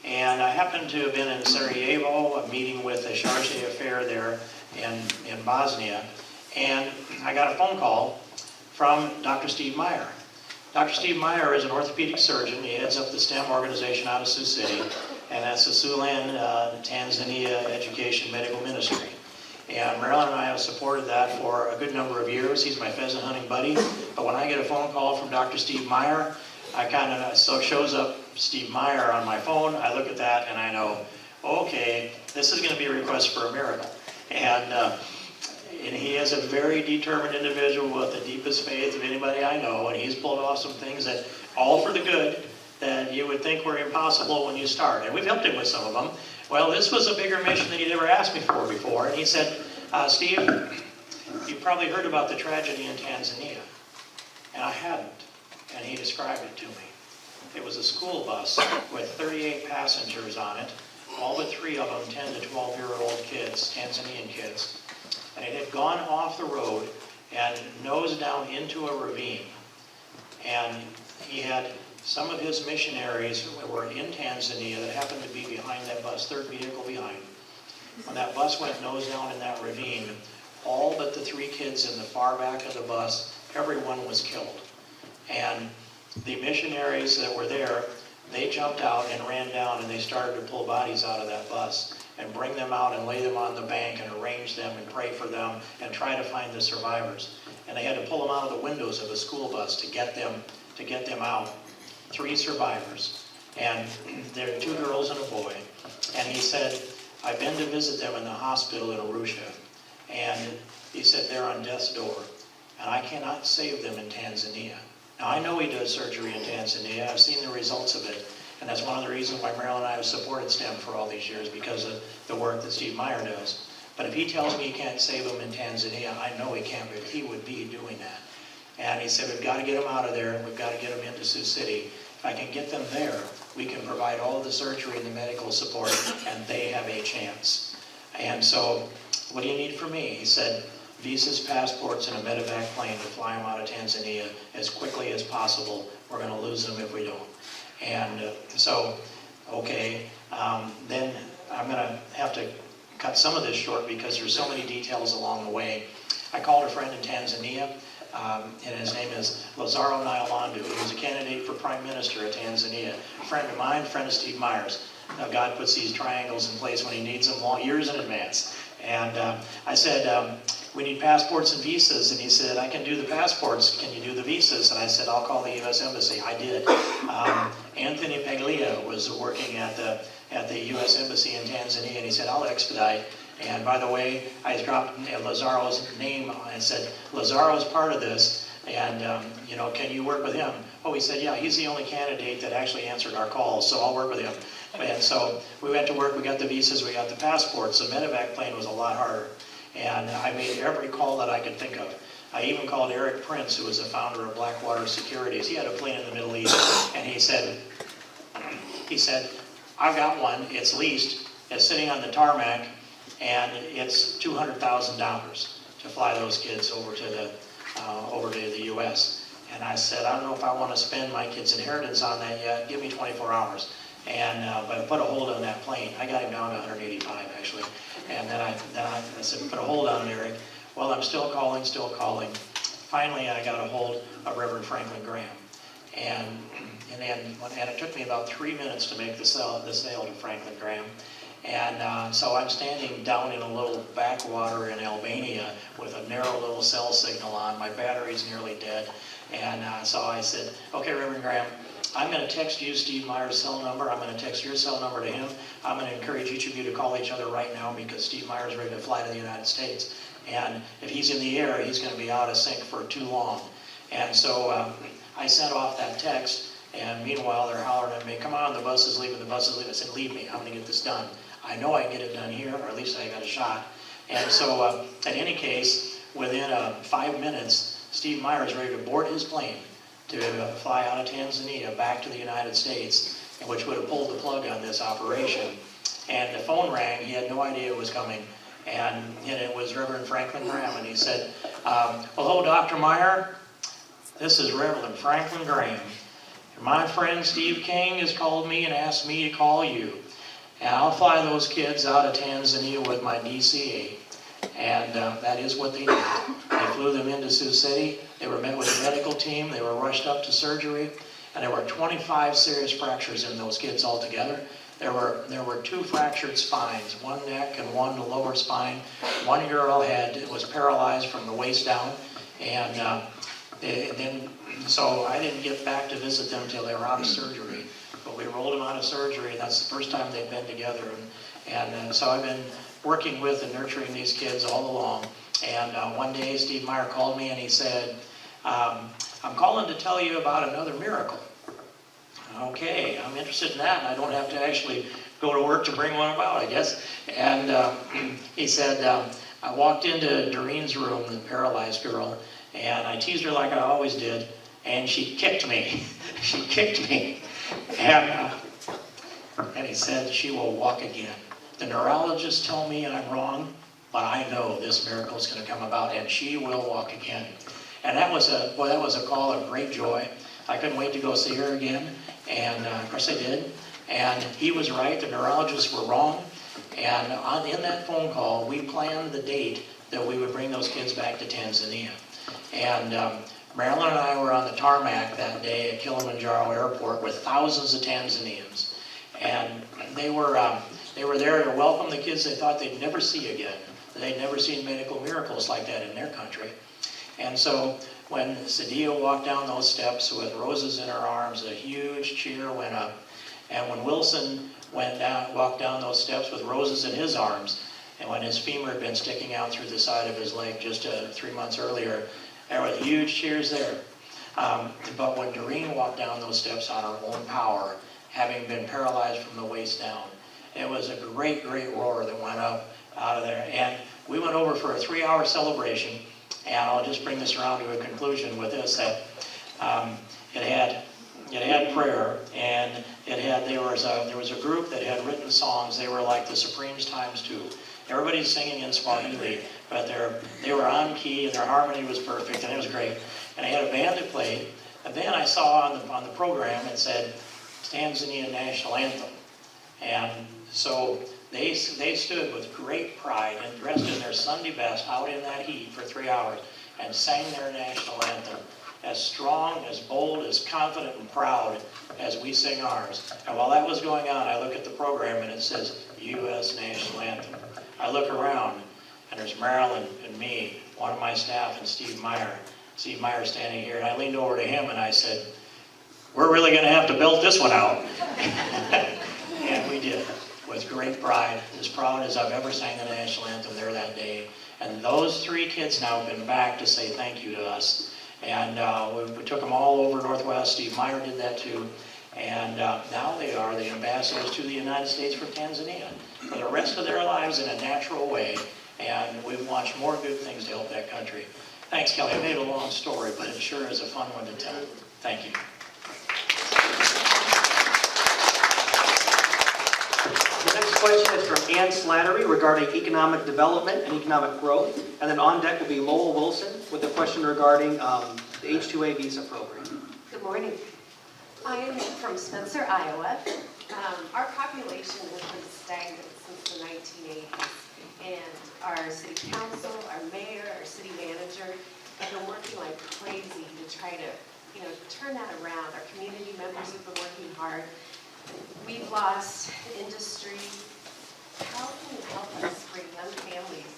And I happened to have been in Sarajevo, a meeting with the Charge d'Affaires there in Bosnia, and I got a phone call from Dr. Steve Meyer. Dr. Steve Meyer is an orthopedic surgeon. He heads up the STEM organization out of Sioux City, and that's the Siouxland, Tanzania Education Medical Ministry. And Marilyn and I have supported that for a good number of years. He's my pheasant hunting buddy. But when I get a phone call from Dr. Steve Meyer, so it shows up Steve Meyer on my phone. I look at that and I know, okay, this is going to be a request for a miracle. And he is a very determined individual with the deepest faith of anybody I know, and he's pulled off some things that, all for the good, that you would think were impossible when you start. And we've helped him with some of them. Well, this was a bigger mission than he'd ever asked me for before. And he said, Steve, you probably heard about the tragedy in Tanzania. And I hadn't. And he described it to me. It was a school bus with 38 passengers on it, all but 3 of them 10 to 12-year-old kids, Tanzanian kids. And it had gone off the road and nosed down into a ravine. And he had some of his missionaries were in Tanzania that happened to be behind that bus, third vehicle behind. When that bus went nose down in that ravine, all but the 3 kids in the far back of the bus, everyone was killed. And the missionaries that were there They jumped out and ran down, and they started to pull bodies out of that bus and bring them out and lay them on the bank and arrange them and pray for them and try to find the survivors. And they had to pull them out of the windows of a school bus to get them out. 3 survivors, and there are 2 girls and a boy. And he said, I've been to visit them in the hospital in Arusha, and he said they're on death's door, and I cannot save them in Tanzania. Now, I know he does surgery in Tanzania. I've seen the results of it, and that's one of the reasons why Marilyn and I have supported STEM for all these years, because of the work that Steve Meyer does. But if he tells me he can't save them in Tanzania, I know he can't, but he would be doing that. And he said, we've got to get them out of there, and we've got to get them into Sioux City. If I can get them there, we can provide all the surgery and the medical support, and they have a chance. And so, what do you need from me? He said, visas, passports, and a medevac plane to fly them out of Tanzania as quickly as possible. We're going to lose them if we don't. And okay, then I'm going to have to cut some of this short because there's so many details along the way. I called a friend in Tanzania, and his name is Lazaro Nyalandu. He was a candidate for Prime Minister of Tanzania. A friend of mine, a friend of Steve Meyer's. Now, God puts these triangles in place when he needs them long years in advance. And I said, we need passports and visas. And he said, I can do the passports. Can you do the visas? And I said, I'll call the U.S. Embassy. I did. Anthony Paglia was working at the U.S. Embassy in Tanzania, and he said, I'll expedite. And by the way, I dropped Lazaro's name and said, Lazaro's part of this, and can you work with him? Oh, he said, yeah, he's the only candidate that actually answered our calls, so I'll work with him. And so we went to work, we got the visas, we got the passports. The medevac plane was a lot harder. And I made every call that I could think of. I even called Eric Prince, who was the founder of Blackwater Securities. He had a plane in the Middle East, and he said, I've got one, it's leased, it's sitting on the tarmac, and it's $200,000 to fly those kids over to the U.S. And I said, I don't know if I want to spend my kid's inheritance on that yet. Give me 24 hours. And but I put a hold on that plane. I got him down to 185 actually. And then I said, put a hold on it, Eric. Well, I'm still calling. Finally, I got a hold of Reverend Franklin Graham, and it took me about 3 minutes to make the sale to Franklin Graham. And so I'm standing down in a little backwater in Albania with a narrow little cell signal on. My battery's nearly dead. And so I said, okay, Reverend Graham, I'm going to text you Steve Meyer's cell number. I'm going to text your cell number to him. I'm going to encourage each of you to call each other right now because Steve Meyer's ready to fly to the United States. And if he's in the air, he's going to be out of sync for too long. And so I sent off that text, and meanwhile they're hollering at me, come on, the bus is leaving, the bus is leaving. I said, leave me, I'm going to get this done. I know I can get it done here, or at least I got a shot. And so in any case, within 5 minutes, Steve Meyer is ready to board his plane to fly out of Tanzania back to the United States, which would have pulled the plug on this operation. And the phone rang, he had no idea it was coming, and it was Reverend Franklin Graham, and he said, hello, Dr. Meyer, this is Reverend Franklin Graham. My friend Steve King has called me and asked me to call you. And I'll fly those kids out of Tanzania with my DCA. And that is what they did. They flew them into Sioux City. They were met with a medical team. They were rushed up to surgery. And there were 25 serious fractures in those kids altogether. There were 2 fractured spines, one neck and one lower spine. One girl was paralyzed from the waist down. And so I didn't get back to visit them until they were out of surgery. But we rolled them out of surgery, and that's the first time they've been together. And so I've been working with and nurturing these kids all along. And one day Steve Meyer called me and he said, I'm calling to tell you about another miracle. Okay, I'm interested in that, and I don't have to actually go to work to bring one about, I guess. And he said, I walked into Doreen's room, the paralyzed girl, and I teased her like I always did, and she kicked me. She kicked me. And he said, she will walk again. The neurologists tell me I'm wrong, but I know this miracle is going to come about, and she will walk again. And that was a call of great joy. I couldn't wait to go see her again, and of course I did. And he was right, the neurologists were wrong. And in that phone call, we planned the date that we would bring those kids back to Tanzania. And Marilyn and I were on the tarmac that day at Kilimanjaro Airport with thousands of Tanzanians. And they were there to welcome the kids they thought they'd never see again. They'd never seen medical miracles like that in their country. And so when Sadia walked down those steps with roses in her arms, a huge cheer went up. And when Wilson walked down those steps with roses in his arms, and when his femur had been sticking out through the side of his leg just 3 months earlier, there were huge cheers there. But when Doreen walked down those steps on her own power, having been paralyzed from the waist down, it was a great, great roar that went up out of there. And we went over for a 3-hour celebration, and I'll just bring this around to a conclusion with this, that it had prayer, and there was a group that had written songs. They were like the Supremes times 2. Everybody's singing in Swahili, but they were on key and their harmony was perfect, and it was great. And I had a band that played. And then I saw on the program it said Tanzania National Anthem, and so they stood with great pride and dressed in their Sunday best out in that heat for 3 hours and sang their national anthem, as strong, as bold, as confident and proud as we sing ours. And while that was going on, I look at the program and it says U.S. National Anthem. I look around and there's Marilyn and me, one of my staff, and Steve Meyer. Steve Meyer standing here, and I leaned over to him and I said, "We're really going to have to belt this one out." And we did, with great pride, as proud as I've ever sang the national anthem there that day. And those 3 kids now have been back to say thank you to us. And we took them all over Northwest. Steve Meyer did that too. And now they are the ambassadors to the United States for Tanzania for the rest of their lives in a natural way. And we've launched more good things to help that country. Thanks, Kelly. I made a long story, but it sure is a fun one to tell. Thank you. The next question is from Ann Slattery regarding economic development and economic growth. And then on deck will be Lowell Wilson with a question regarding the H-2A visa program. Good morning. I am from Spencer, Iowa. Our population has been stagnant since the 1980s. And our city council, our mayor, our city manager have been working like crazy to try to, turn that around. Our community members have been working hard. We've lost industry. How can you help us bring young families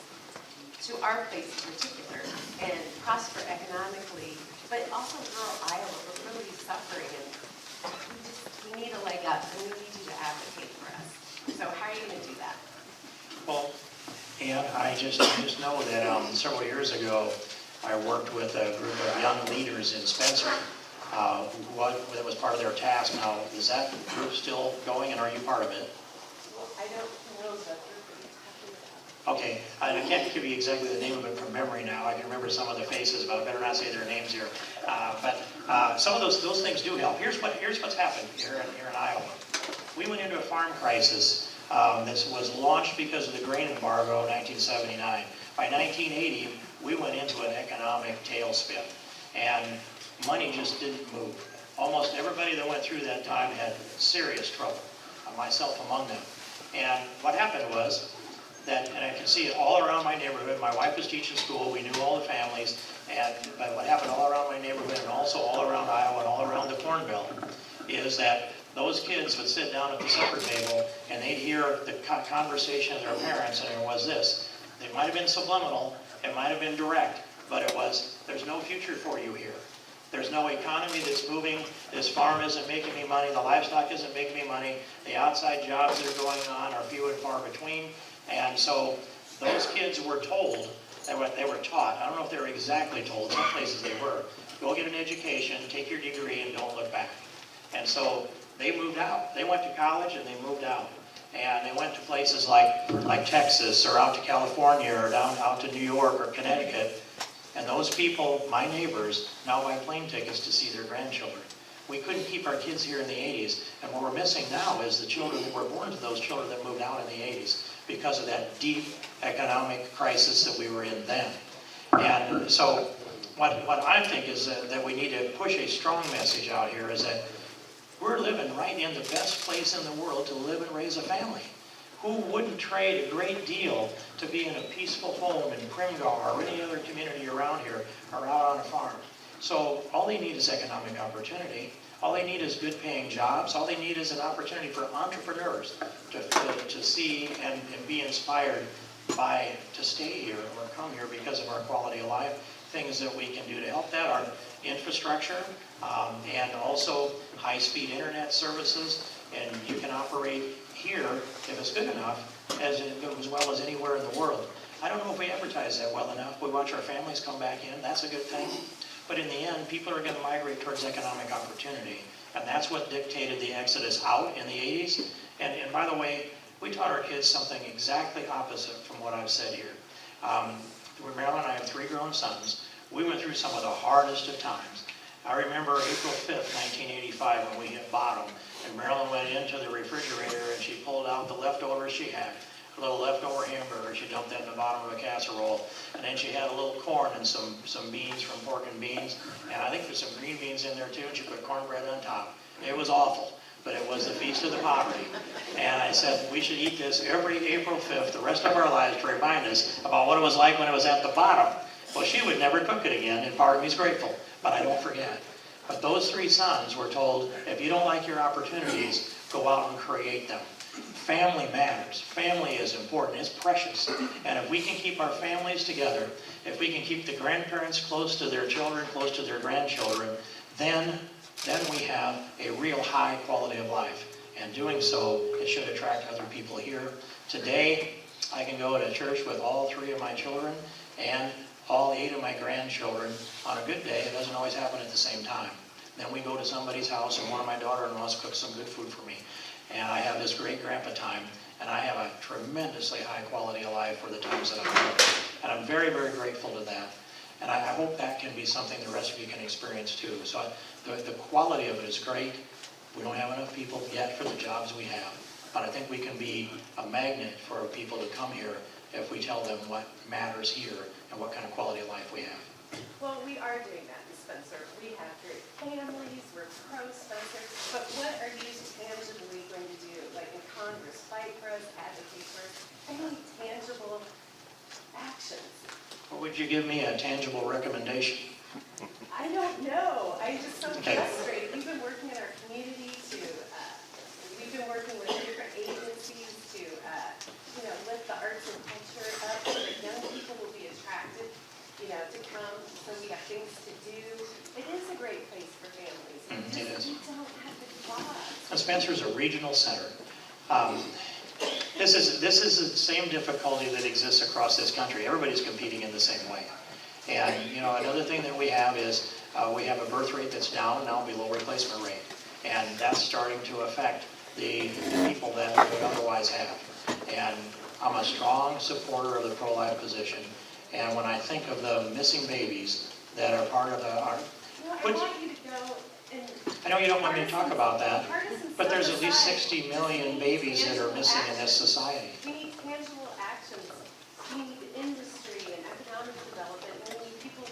to our place in particular and prosper economically, but also rural Iowa, we're really suffering, and we need a leg up, and we need you to advocate for us. So how are you going to do that? Well, and I just know that several years ago, I worked with a group of young leaders in Spencer. That was part of their task. Now, is that group still going, and are you part of it? Well, I don't know the group that you're talking about. Okay, I can't give you exactly the name of it from memory now. I can remember some of the faces, but I better not say their names here. But some of those things do help. Here's what's happened here in Iowa. We went into a farm crisis. This was launched because of the grain embargo in 1979. By 1980, we went into an economic tailspin, and money just didn't move. Almost everybody that went through that time had serious trouble, myself among them. And what happened was that, and I can see it all around my neighborhood. My wife was teaching school. We knew all the families. But what happened all around my neighborhood and also all around Iowa and all around the Corn Belt is that those kids would sit down at the supper table and they'd hear the conversation of their parents, and it was this. It might have been subliminal, it might have been direct, but it was, there's no future for you here. There's no economy that's moving, this farm isn't making me money, the livestock isn't making me money, the outside jobs that are going on are few and far between. And so those kids were told, they were taught, I don't know if they were exactly told, some places they were, go get an education, take your degree, and don't look back. And so they moved out. They went to college and they moved out. And they went to places like Texas or out to California or down out to New York or Connecticut. And those people, my neighbors, now buy plane tickets to see their grandchildren. We couldn't keep our kids here in the 80s. And what we're missing now is the children that were born to those children that moved out in the 80s because of that deep economic crisis that we were in then. And so what I think is that we need to push a strong message out here is that we're living right in the best place in the world to live and raise a family. Who wouldn't trade a great deal to be in a peaceful home in Primghar or any other community around here or out on a farm? So all they need is economic opportunity. All they need is good paying jobs. All they need is an opportunity for entrepreneurs to see and be inspired to stay here or come here because of our quality of life. Things that we can do to help that are infrastructure and also high-speed internet services. And you can operate here, if it's good enough, as well as anywhere in the world. I don't know if we advertise that well enough. We watch our families come back in. That's a good thing. But in the end, people are going to migrate towards economic opportunity. And that's what dictated the exodus out in the 80s. And by the way, we taught our kids something exactly opposite from what I've said here. Marilyn and I have 3 grown sons. We went through some of the hardest of times. I remember April 5th, 1985, when we hit bottom. And Marilyn went into the refrigerator and she pulled out the leftovers she had. A little leftover hamburger, she dumped that in the bottom of a casserole. And then she had a little corn and some beans from Pork and Beans. And I think there's some green beans in there too, and she put cornbread on top. It was awful, but it was the feast of the poverty. And I said, we should eat this every April 5th, the rest of our lives, to remind us about what it was like when it was at the bottom. Well, she would never cook it again, and part of me's grateful, but I don't forget. But those 3 sons were told, if you don't like your opportunities, go out and create them. Family matters. Family is important. It's precious. And if we can keep our families together, if we can keep the grandparents close to their children, close to their grandchildren, then we have a real high quality of life. And doing so, it should attract other people here. Today, I can go to church with all 3 of my children and all 8 of my grandchildren on a good day. It doesn't always happen at the same time. Then we go to somebody's house and one of my daughter-in-laws cooks some good food for me. And I have this great grandpa time, and I have a tremendously high quality of life for the times that I've lived. And I'm very, very grateful to that. And I hope that can be something the rest of you can experience too. So the quality of it is great. We don't have enough people yet for the jobs we have. But I think we can be a magnet for people to come here if we tell them what matters here and what kind of quality of life we have. Well, we are doing that in Spencer. We have great families, we're pro-Spencer, but what are you tangibly going to do? Like in Congress, fight for us, advocate for us, any tangible actions? Or would you give me a tangible recommendation? I don't know. I'm just so Okay. frustrated. We've been working in our community we've been working with different agencies to, lift the arts and culture up so that young people will be attracted, to come, so we have things to do. It is a great place for families. It is. We don't have the jobs. And Spencer's a regional center. This is the same difficulty that exists across this country. Everybody's competing in the same way. And, another thing that we have is we have a birth rate that's down now below replacement rate. And that's starting to affect the people that we would otherwise have. And I'm a strong supporter of the pro-life position. And when I think of the missing babies that are part of I want you to go and... I know you don't want me to talk about that, partisan but there's at least aside, 60 million babies that are missing in this society. We need tangible actions. We need industry and economic development, and we need people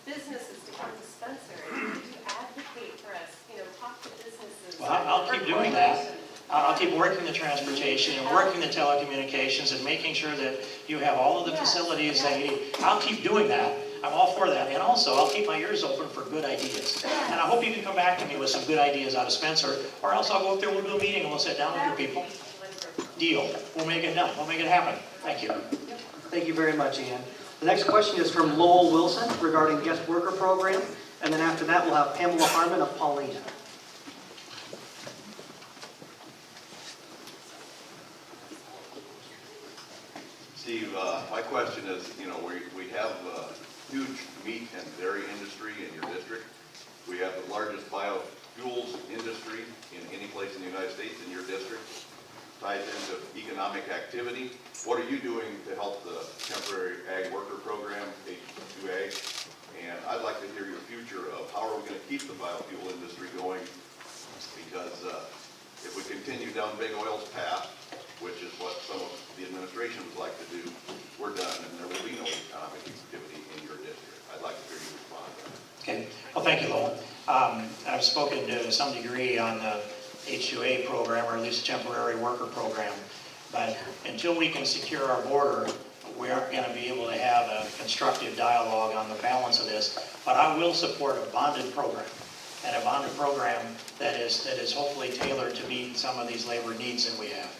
businesses to come to Spencer and to advocate for us, talk to businesses. Well, I'll keep doing that. I'll keep working the transportation and working the telecommunications and making sure that you have all of the facilities that you need. I'll keep doing that. I'm all for that. And also, I'll keep my ears open for good ideas. And I hope you can come back to me with some good ideas out of Spencer, or else I'll go up there, we'll do a meeting, and we'll sit down with your people. Deal. We'll make it done. We'll make it happen. Thank you. Thank you very much, Ian. The next question is from Lowell Wilson regarding guest worker program. And then after that, we'll have Pamela Harmon of Paulina. Steve, my question is, we have a huge meat and dairy industry in your district. We have the largest biofuels industry in any place in the United States in your district, ties into economic activity. What are you doing to help the temporary ag worker program, H2A? And I'd like to hear your future of how are we going to keep the biofuel industry going? Because if we continue down Big Oil's path, which is what some of the administration would like to do, we're done, and there will be no economic activity in your district. I'd like to hear you respond to that. Okay. Well, thank you, Lowell. I've spoken to some degree on the H2A program, or at least temporary worker program. But until we can secure our border, we're going to be able to have a constructive dialogue on the balance of this. But I will support a bonded program, and a bonded program that is hopefully tailored to meet some of these labor needs that we have.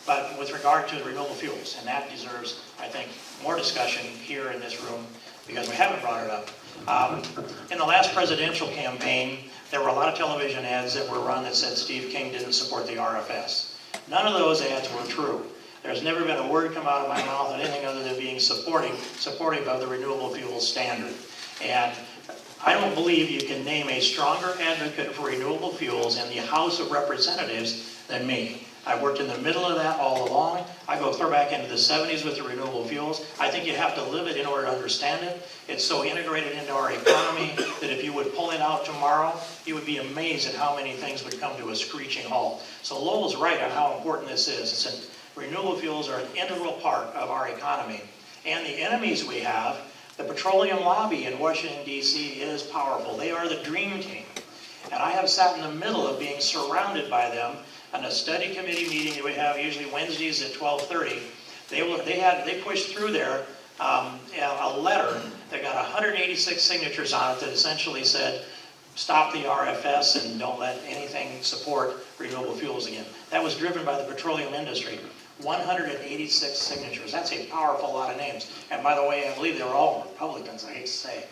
But with regard to the renewable fuels, and that deserves, I think, more discussion here in this room because we haven't brought it up. In the last presidential campaign, there were a lot of television ads that were run that said Steve King didn't support the RFS. None of those ads were true. There's never been a word come out of my mouth on anything other than being supportive of the renewable fuels standard. And I don't believe you can name a stronger advocate for renewable fuels in the House of Representatives than me. I worked in the middle of that all along. I go clear back into the 70s with the renewable fuels. I think you have to live it in order to understand it. It's so integrated into our economy that if you would pull it out tomorrow, you would be amazed at how many things would come to a screeching halt. So Lowell's right on how important this is. Renewable fuels are an integral part of our economy. And the enemies we have, the petroleum lobby in Washington, D.C. is powerful. They are the dream team. And I have sat in the middle of being surrounded by them. On a study committee meeting that we have usually Wednesdays at 12:30, they pushed through there a letter that got 186 signatures on it that essentially said, stop the RFS and don't let anything support renewable fuels again. That was driven by the petroleum industry. 186 signatures. That's a powerful lot of names. And by the way, I believe they were all Republicans, I hate to say.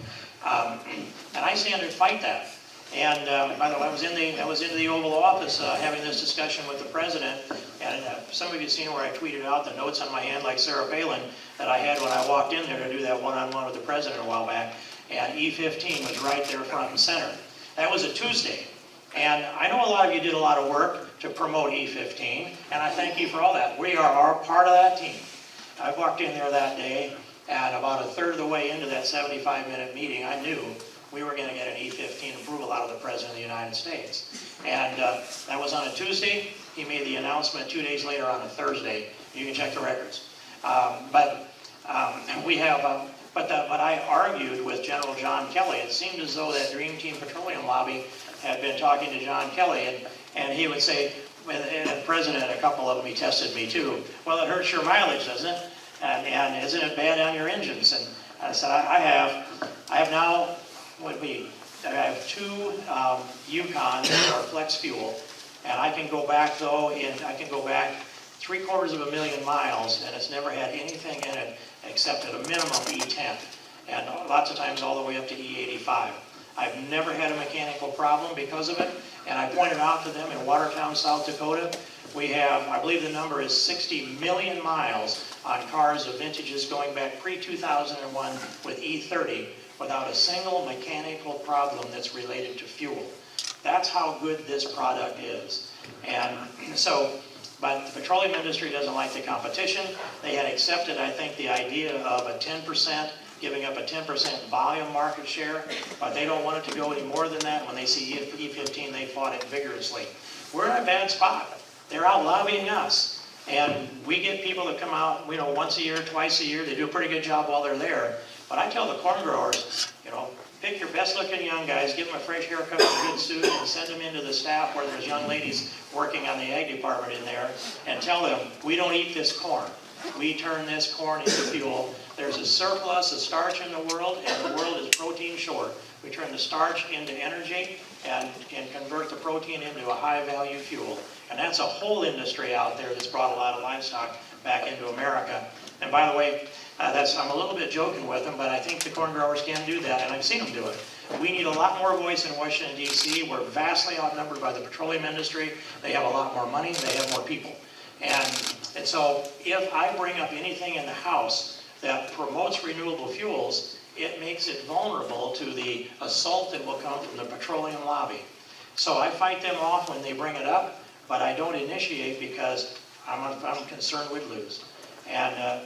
And I stand and fight that. And by the way, I was in the Oval Office having this discussion with the president, and some of you have seen where I tweeted out the notes on my hand like Sarah Palin that I had when I walked in there to do that one-on-one with the president a while back, and E15 was right there front and center. That was a Tuesday, and I know a lot of you did a lot of work to promote E15, and I thank you for all that. We are part of that team. I walked in there that day, and about a third of the way into that 75-minute meeting, I knew we were going to get an E15 approval out of the President of the United States. And that was on a Tuesday. He made the announcement 2 days later on a Thursday. You can check the records. But I argued with General John Kelly. It seemed as though that Dream Team Petroleum Lobby had been talking to John Kelly, and he would say, and the President, a couple of them, he tested me too, well, it hurts your mileage, doesn't it? And isn't it bad on your engines? And I said, I have now, I have two Yukons that are flex fuel, and I can go back though, I can go back 750,000 miles, and it's never had anything in it except at a minimum E10, and lots of times all the way up to E85. I've never had a mechanical problem because of it, and I pointed out to them in Watertown, South Dakota, we have, I believe the number is 60 million miles on cars of vintages going back pre-2001 with E30, without a single mechanical problem that's related to fuel. That's how good this product is. And so, but the petroleum industry doesn't like the competition. They had accepted, I think, the idea of a 10%, giving up a 10% volume market share, but they don't want it to go any more than that. When they see E15, they fought it vigorously. We're in a bad spot. They're out lobbying us. And we get people that come out, once a year, twice a year. They do a pretty good job while they're there. But I tell the corn growers, pick your best looking young guys, give them a fresh haircut and a good suit, and send them into the staff where there's young ladies working on the ag department in there, and tell them, we don't eat this corn. We turn this corn into fuel. There's a surplus of starch in the world, and the world is protein short. We turn the starch into energy and convert the protein into a high value fuel. And that's a whole industry out there that's brought a lot of livestock back into America. And by the way, I'm a little bit joking with them, but I think the corn growers can do that, and I've seen them do it. We need a lot more voice in Washington, D.C. We're vastly outnumbered by the petroleum industry. They have a lot more money. They have more people. And so if I bring up anything in the House that promotes renewable fuels, it makes it vulnerable to the assault that will come from the petroleum lobby. So I fight them off when they bring it up, but I don't initiate because I'm concerned we'd lose.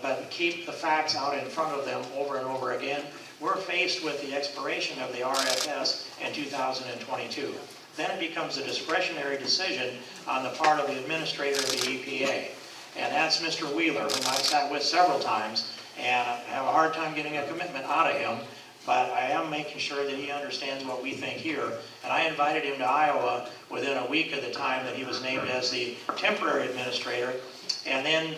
But keep the facts out in front of them over and over again. We're faced with the expiration of the RFS in 2022. Then it becomes a discretionary decision on the part of the administrator of the EPA. And that's Mr. Wheeler, whom I've sat with several times, and I have a hard time getting a commitment out of him, but I am making sure that he understands what we think here. And I invited him to Iowa within a week of the time that he was named as the temporary administrator. And then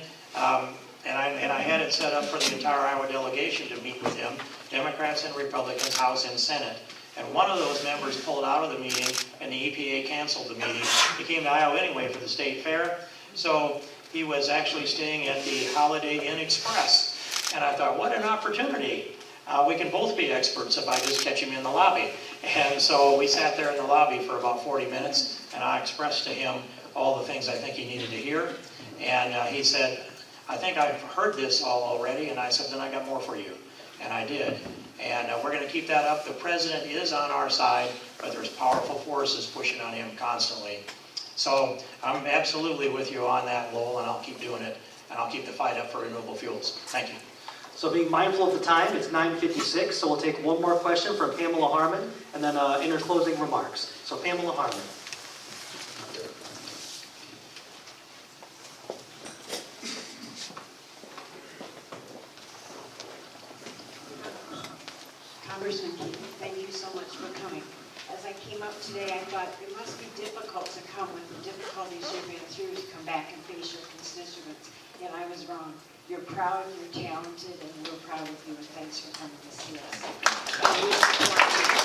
And I had it set up for the entire Iowa delegation to meet with him, Democrats and Republicans, House and Senate. And one of those members pulled out of the meeting, and the EPA canceled the meeting. He came to Iowa anyway for the state fair, so he was actually staying at the Holiday Inn Express. And I thought, what an opportunity. We can both be experts if I just catch him in the lobby. And so we sat there in the lobby for about 40 minutes, and I expressed to him all the things I think he needed to hear. And he said, I think I've heard this all already. And I said, then I got more for you. And I did. And we're going to keep that up. The president is on our side, but there's powerful forces pushing on him constantly. So I'm absolutely with you on that, Lowell, and I'll keep doing it. And I'll keep the fight up for renewable fuels. Thank you. So being mindful of the time, it's 9:56, so we'll take one more question from Pamela Harmon, and then in her closing remarks. So Pamela Harmon. Congressman Keith, thank you so much for coming. As I came up today, I thought it must be difficult to come with the difficulties you've been through to come back and face your constituents, and I was wrong. You're proud, you're talented, and we're proud of you, and thanks for coming to see us. We support you.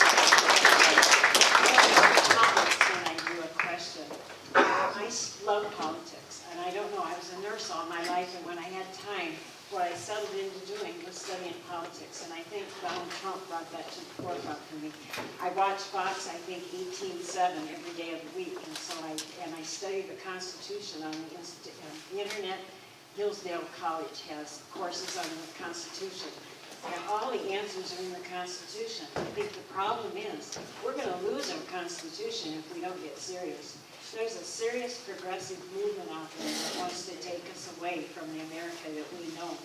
Comments when I do a question. I love politics, and I don't know, I was a nurse all my life, and when I had time, what I settled into doing was studying politics, and I think Donald Trump brought that to the forefront for me. I watch Fox, I think 18/7 every day of the week, and so I study the Constitution on the internet. Hillsdale College has courses on the Constitution, and all the answers are in the Constitution. I think the problem is we're going to lose our Constitution if we don't get serious. There's a serious progressive movement out there that wants to take us away from the America that we know.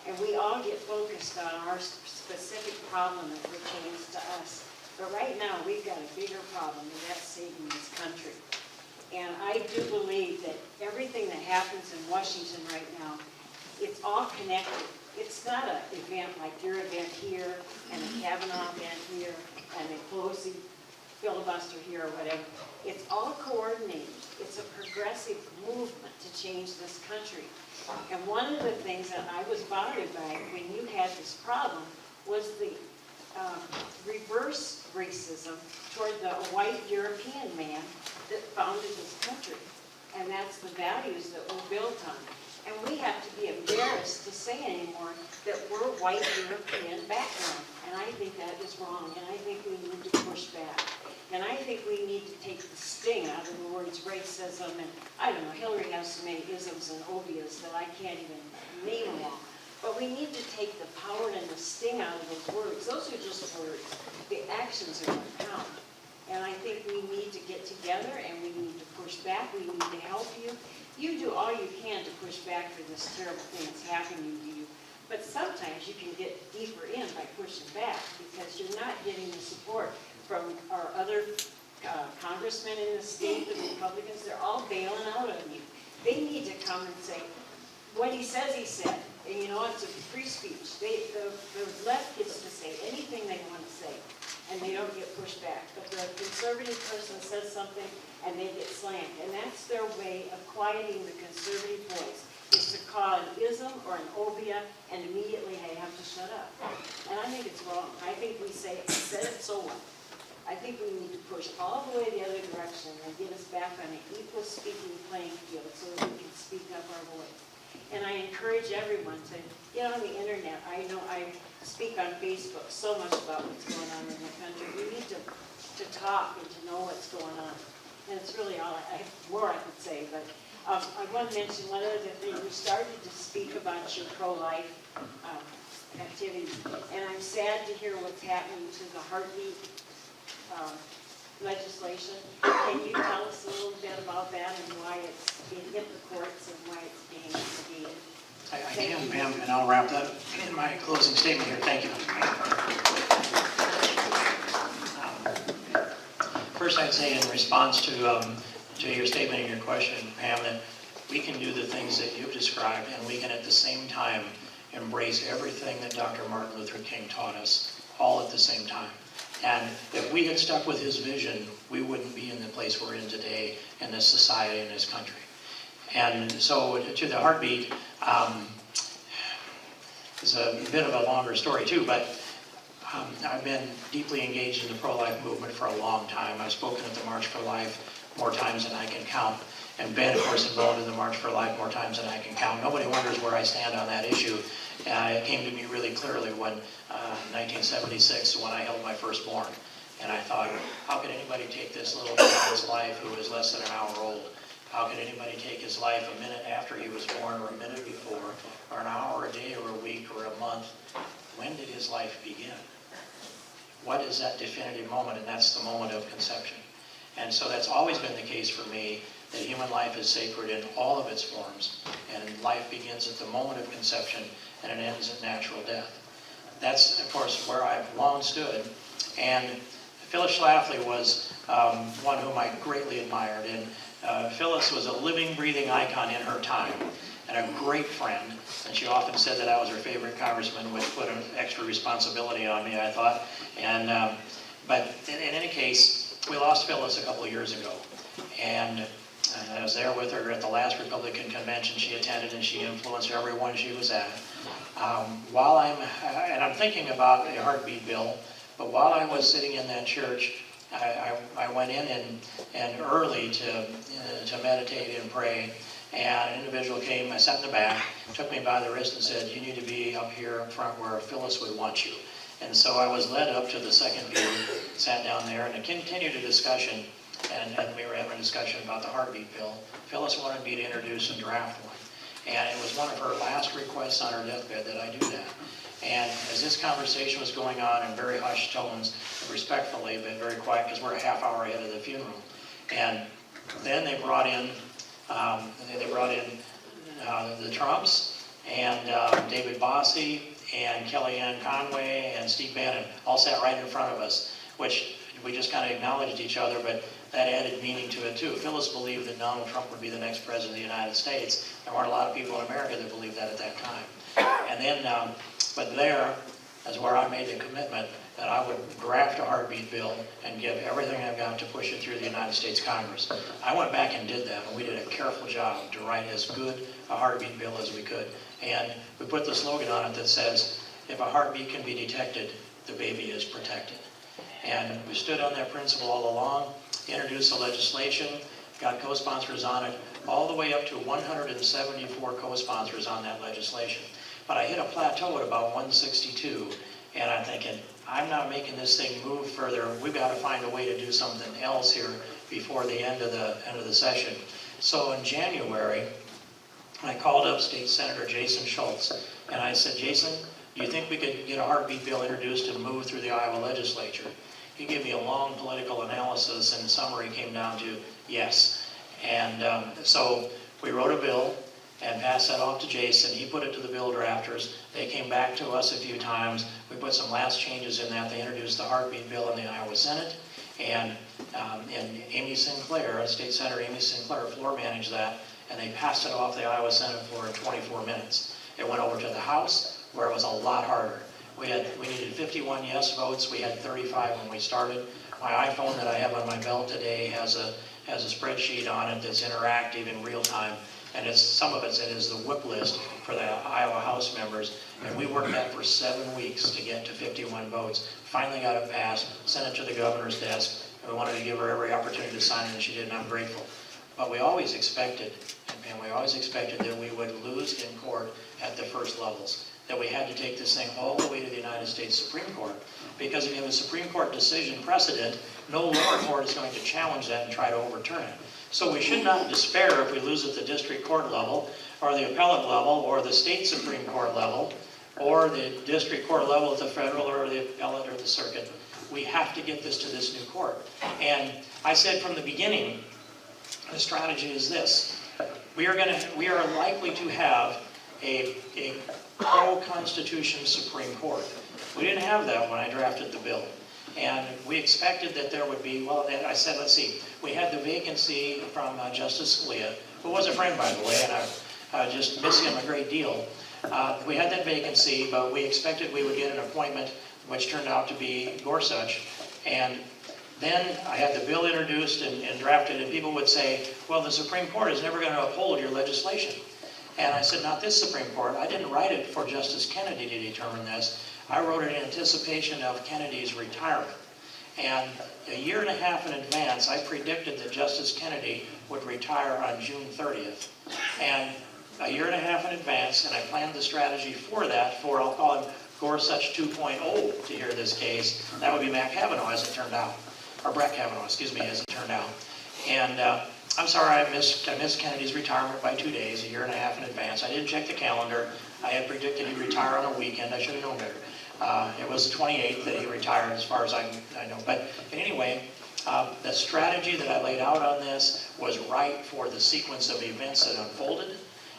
And we all get focused on our specific problem that pertains to us. But right now, we've got a bigger problem, and that's saving this country. And I do believe that everything that happens in Washington right now, it's all connected. It's not an event like your event here, and a Kavanaugh event here, and a Pelosi filibuster here, or whatever. It's all coordinated. It's a progressive movement to change this country. And one of the things that I was bothered by when you had this problem was the reverse racism toward the white European man that founded this country. And that's the values that we're built on. And we have to be embarrassed to say anymore that we're white European background. And I think that is wrong. And I think we need to push back. And I think we need to take the sting out of the words racism. And I don't know, Hillary has so many isms and obias that I can't even name them all. But we need to take the power and the sting out of those words. Those are just words. The actions are what count. And I think we need to get together and we need to push back. We need to help you. You do all you can to push back for this terrible thing that's happening to you. But sometimes you can get deeper in by pushing back because you're not getting the support from our other congressmen in the state, the Republicans. They're all bailing out on you. They need to come and say, what he says, he said. And you know, it's a free speech. The left gets to say anything they want to say, and they don't get pushed back. But the conservative person says something, and they get slammed. And that's their way of quieting the conservative voice, is to call an ism or an obia, and immediately they have to shut up. And I think it's wrong. I think we say, I said it, so what? I think we need to push all the way the other direction and get us back on an equal speaking playing field so that we can speak up our voice. And I encourage everyone to get on the internet. I know I speak on Facebook so much about what's going on in the country. We need to talk and to know what's going on. And it's really all I have more I could say, but I want to mention one other thing. We started to speak about your pro-life activities, and I'm sad to hear what's happening to the heartbeat legislation. Can you tell us a little bit about that and why it's being hit the courts and why it's being investigated? I can, Pam, and I'll wrap that in my closing statement here. Thank you. First, I'd say in response to your statement and your question, Pam, that we can do the things that you've described, and we can at the same time embrace everything that Dr. Martin Luther King taught us, all at the same time. And if we had stuck with his vision, we wouldn't be in the place we're in today in this society, in this country. And so to the heartbeat, is a bit of a longer story too, but I've been deeply engaged in the pro-life movement for a long time. I've spoken at the March for Life more times than I can count, and been, of course, involved in the March for Life more times than I can count. Nobody wonders where I stand on that issue. It came to me really clearly when 1976, when I held my firstborn. And I thought, how could anybody take this little child's life who was less than an hour old? How could anybody take his life a minute after he was born, or a minute before, or an hour, a day, or a week, or a month? When did his life begin? What is that definitive moment? And that's the moment of conception. And so that's always been the case for me, that human life is sacred in all of its forms, and life begins at the moment of conception, and it ends at natural death. That's, of course, where I've long stood. And Phyllis Schlafly was one whom I greatly admired. And Phyllis was a living, breathing icon in her time, and a great friend. And she often said that I was her favorite congressman, which put an extra responsibility on me, I thought. And but in any case, we lost Phyllis a couple of years ago. And I was there with her at the last Republican convention she attended, and she influenced everyone she was at. While I'm thinking about a heartbeat bill, but while I was sitting in that church, I went in and early to meditate and pray. And an individual came, I sat in the back, took me by the wrist and said, you need to be up here up front where Phyllis would want you. And so I was led up to the second pew, sat down there, and continued a discussion. And we were having a discussion about the heartbeat bill. Phyllis wanted me to introduce and draft one. And it was one of her last requests on her deathbed that I do that. And as this conversation was going on in very hushed tones, respectfully, but very quiet, because we're a half hour ahead of the funeral. And then they brought in the Trumps, and David Bossie, and Kellyanne Conway, and Steve Bannon all sat right in front of us, which we just kind of acknowledged each other, but that added meaning to it too. Phyllis believed that Donald Trump would be the next president of the United States. There weren't a lot of people in America that believed that at that time. And then, but there is where I made the commitment that I would draft a heartbeat bill and give everything I've got to push it through the United States Congress. I went back and did that, and we did a careful job to write as good a heartbeat bill as we could. And we put the slogan on it that says, if a heartbeat can be detected, the baby is protected. And we stood on that principle all along, introduced the legislation, got co-sponsors on it, all the way up to 174 co-sponsors on that legislation. But I hit a plateau at about 162, and I'm thinking, I'm not making this thing move further. We've got to find a way to do something else here before the end of the session. So in January, I called up State Senator Jason Schultz, and I said, Jason, do you think we could get a heartbeat bill introduced and moved through the Iowa legislature? He gave me a long political analysis, and the summary came down to yes. And so we wrote a bill and passed that off to Jason. He put it to the bill drafters. They came back to us a few times. We put some last changes in that. They introduced the heartbeat bill in the Iowa Senate. And Amy Sinclair, State Senator Amy Sinclair, floor managed that, and they passed it off the Iowa Senate floor in 24 minutes. It went over to the House, where it was a lot harder. We needed 51 yes votes. We had 35 when we started. My iPhone that I have on my belt today has a spreadsheet on it that's interactive in real time, and some of it is the whip list for the Iowa House members. And we worked that for 7 weeks to get to 51 votes. Finally got it passed, sent it to the governor's desk, and we wanted to give her every opportunity to sign it, and she did, and I'm grateful. But we always expected, and we always expected that we would lose in court at the first levels, that we had to take this thing all the way to the United States Supreme Court. Because if you have a Supreme Court decision precedent, no lower court is going to challenge that and try to overturn it. So we should not despair if we lose at the district court level, or the appellate level, or the state Supreme Court level, or the district court level at the federal, or the appellate, or the circuit. We have to get this to this new court. And I said from the beginning, the strategy is this. We are likely to have a pro-Constitution Supreme Court. We didn't have that when I drafted the bill. And we expected that there would be, well, I said, let's see, we had the vacancy from Justice Scalia, who was a friend, by the way, and I just miss him a great deal. We had that vacancy, but we expected we would get an appointment, which turned out to be Gorsuch. And then I had the bill introduced and drafted, and people would say, well, the Supreme Court is never going to uphold your legislation. And I said, not this Supreme Court. I didn't write it for Justice Kennedy to determine this. I wrote it in anticipation of Kennedy's retirement. And a year and a half in advance, I predicted that Justice Kennedy would retire on June 30th. And a year and a half in advance, and I planned the strategy for that, for, I'll call him Gorsuch 2.0 to hear this case. That would be Matt Kavanaugh, as it turned out. Or Brett Kavanaugh, excuse me, as it turned out. And I'm sorry, I missed Kennedy's retirement by 2 days, a year and a half in advance. I didn't check the calendar. I had predicted he'd retire on a weekend. I should have known better. It was the 28th that he retired, as far as I know. But anyway, the strategy that I laid out on this was right for the sequence of events that unfolded.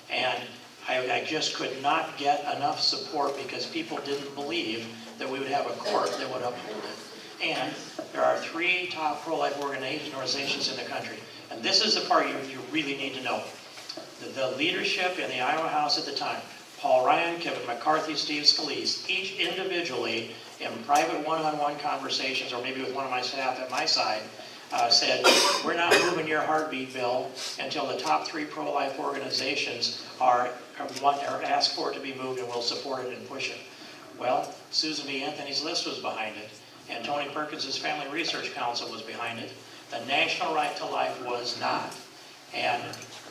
And I just could not get enough support because people didn't believe that we would have a court that would uphold it. And there are 3 top pro-life organizations in the country. And this is the part you really need to know. The leadership in the Iowa House at the time, Paul Ryan, Kevin McCarthy, Steve Scalise, each individually in private one-on-one conversations, or maybe with one of my staff at my side, said, we're not moving your heartbeat bill until the top 3 pro-life organizations are asked for it to be moved, and we'll support it and push it. Well, Susan B. Anthony's list was behind it, and Tony Perkins' Family Research Council was behind it. The National Right to Life was not. And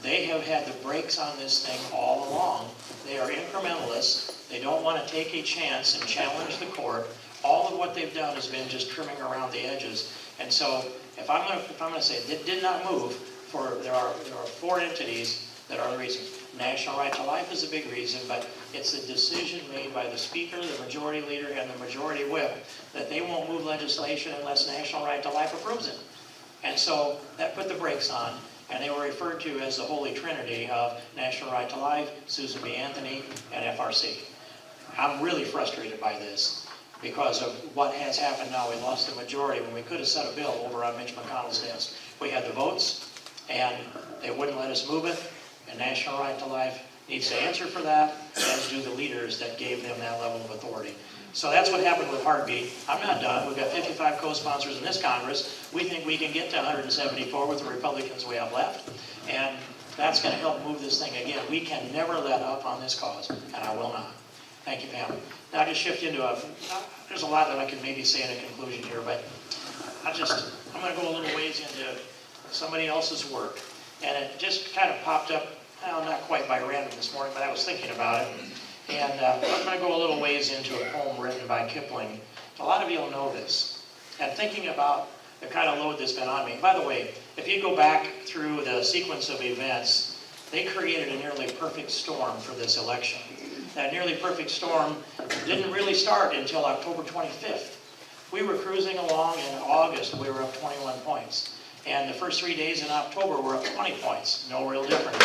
they have had the brakes on this thing all along. They are incrementalists. They don't want to take a chance and challenge the court. All of what they've done has been just trimming around the edges. And so, if I'm going to say it did not move, there are 4 entities that are the reason. National Right to Life is a big reason, but it's a decision made by the Speaker, the Majority Leader, and the Majority Whip that they won't move legislation unless National Right to Life approves it. And so that put the brakes on, and they were referred to as the Holy Trinity of National Right to Life, Susan B. Anthony, and FRC. I'm really frustrated by this because of what has happened now. We lost the majority when we could have set a bill over on Mitch McConnell's desk. We had the votes, and they wouldn't let us move it, and National Right to Life needs to answer for that, as do the leaders that gave them that level of authority. So that's what happened with Heartbeat. I'm not done. We've got 55 co-sponsors in this Congress. We think we can get to 174 with the Republicans we have left. And that's going to help move this thing again. We can never let up on this cause, and I will not. Thank you, Pam. Now just shift into there's a lot that I can maybe say in a conclusion here, but I'm going to go a little ways into somebody else's work. And it just kind of popped up, well, not quite by random this morning, but I was thinking about it. And I'm going to go a little ways into a poem written by Kipling. A lot of you will know this. And thinking about the kind of load that's been on me. By the way, if you go back through the sequence of events, they created a nearly perfect storm for this election. That nearly perfect storm didn't really start until October 25th. We were cruising along in August, we were up 21 points. And the first 3 days in October, we're up 20 points. No real difference.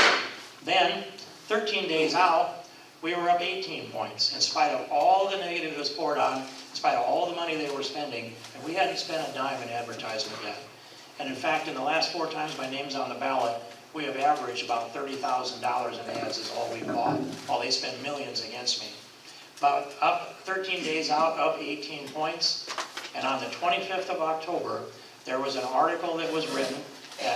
Then, 13 days out, we were up 18 points, in spite of all the negative that was poured on, in spite of all the money they were spending, and we hadn't spent a dime in advertisement yet. And in fact, in the last 4 times my name's on the ballot, we have averaged about $30,000 in ads is all we bought, while they spend millions against me. But up 13 days out, up 18 points, and on the 25th of October, there was an article that was written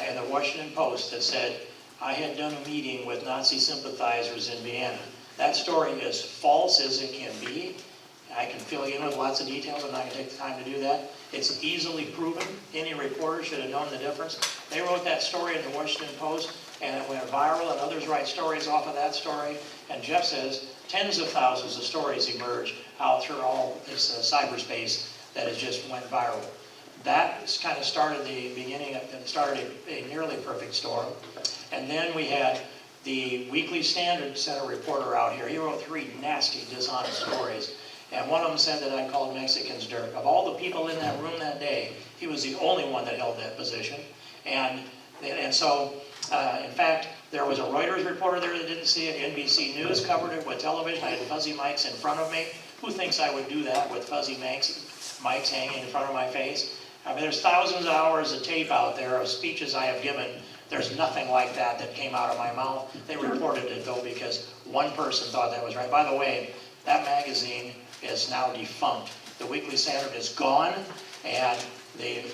in the Washington Post that said, I had done a meeting with Nazi sympathizers in Vienna. That story is false as it can be. I can fill you in with lots of details. I'm not going to take the time to do that. It's easily proven. Any reporter should have known the difference. They wrote that story in the Washington Post, and it went viral, and others write stories off of that story. And Jeff says tens of thousands of stories emerge out through all this cyberspace that has just went viral. That kind of started the beginning of, started a nearly perfect storm. And then we had the Weekly Standard sent a reporter out here. He wrote 3 nasty, dishonest stories. And one of them said that I called Mexicans dirt. Of all the people in that room that day, he was the only one that held that position. And so, in fact, there was a Reuters reporter there that didn't see it. NBC News covered it with television. I had fuzzy mics in front of me. Who thinks I would do that with fuzzy mics hanging in front of my face? I mean, there's thousands of hours of tape out there of speeches I have given. There's nothing like that came out of my mouth. They reported it, though, because one person thought that was right. By the way, that magazine is now defunct. The Weekly Standard is gone, and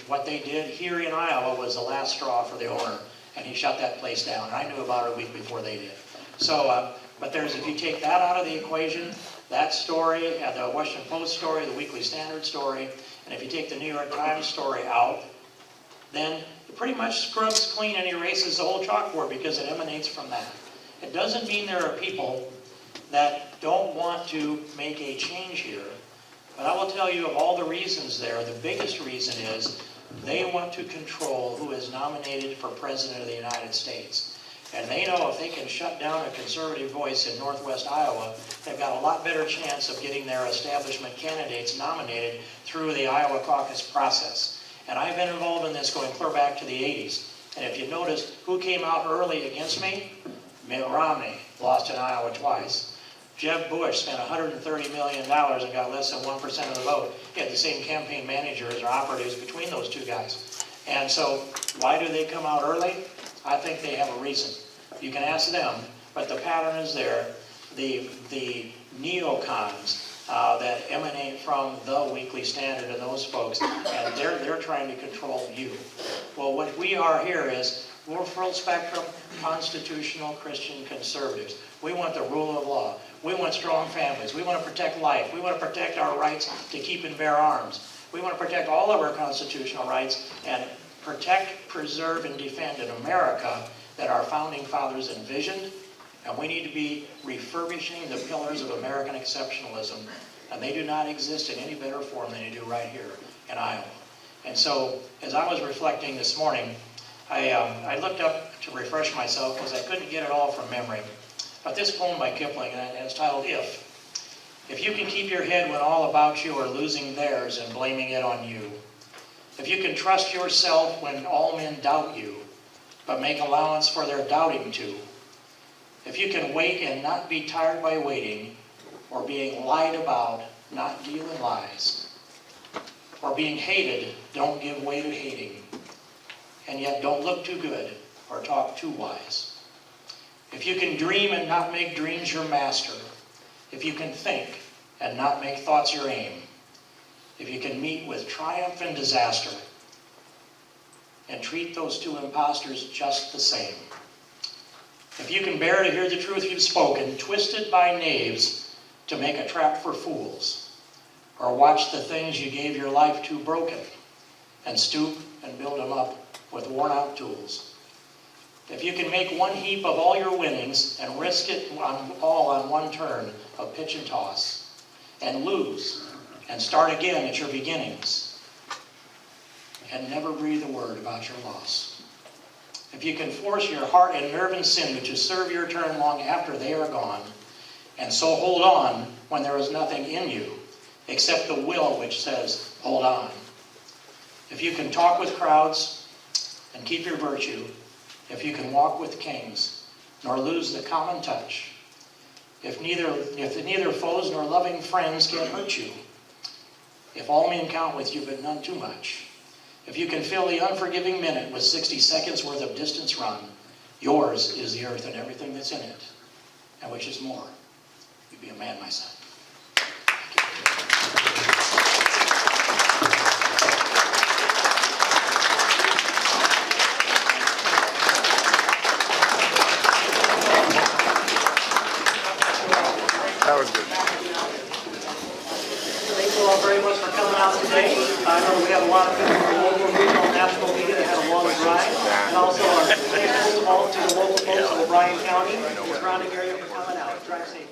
what they did here in Iowa was the last straw for the owner, and he shut that place down. I knew about it a week before they did. So But if you take that out of the equation, that story, the Washington Post story, the Weekly Standard story, and if you take the New York Times story out, then it pretty much scrubs clean and erases the whole chalkboard because it emanates from that. It doesn't mean there are people that don't want to make a change here, but I will tell you of all the reasons there, the biggest reason is they want to control who is nominated for President of the United States. And they know if they can shut down a conservative voice in northwest Iowa, they've got a lot better chance of getting their establishment candidates nominated through the Iowa caucus process. And I've been involved in this going clear back to the 80s. And if you notice, who came out early against me? Mitt Romney, lost in Iowa twice. Jeb Bush spent $130 million and got less than 1% of the vote. He had the same campaign managers or operatives between those two guys. And so, why do they come out early? I think they have a reason. You can ask them, but the pattern is there. The neocons that emanate from the Weekly Standard and those folks, and they're trying to control you. Well, what we are here is we're full spectrum, constitutional Christian conservatives. We want the rule of law. We want strong families. We want to protect life. We want to protect our rights to keep and bear arms. We want to protect all of our constitutional rights and protect, preserve, and defend an America that our founding fathers envisioned. And we need to be refurbishing the pillars of American exceptionalism. And they do not exist in any better form than they do right here in Iowa. And so, as I was reflecting this morning, I looked up to refresh myself because I couldn't get it all from memory. But this poem by Kipling, and it's titled If. If you can keep your head when all about you are losing theirs and blaming it on you. If you can trust yourself when all men doubt you, but make allowance for their doubting too. If you can wait and not be tired by waiting, or being lied about, not deal in lies. Or being hated, don't give way to hating. And yet don't look too good or talk too wise. If you can dream and not make dreams your master. If you can think and not make thoughts your aim. If you can meet with triumph and disaster and treat those two impostors just the same. If you can bear to hear the truth you've spoken, twisted by knaves to make a trap for fools, or watch the things you gave your life to broken and stoop and build them up with worn out tools. If you can make one heap of all your winnings and risk it all on one turn of pitch and toss, and lose and start again at your beginnings, and never breathe a word about your loss. If you can force your heart and nerve and sinew to serve your turn long after they are gone, and so hold on when there is nothing in you except the will which says, hold on. If you can talk with crowds and keep your virtue, if you can walk with kings, nor lose the common touch, if neither foes nor loving friends can hurt you, if all men count with you but none too much, if you can fill the unforgiving minute with 60 seconds worth of distance run, yours is the earth and everything that's in it, and which is more. You be a man, my son. That was good. Thank you all very much for coming out today. I know we have a lot of people from local, regional, national media that had a long drive. And also our thanks to all to the local folks of O'Brien County and the surrounding area for coming out. Drive safe.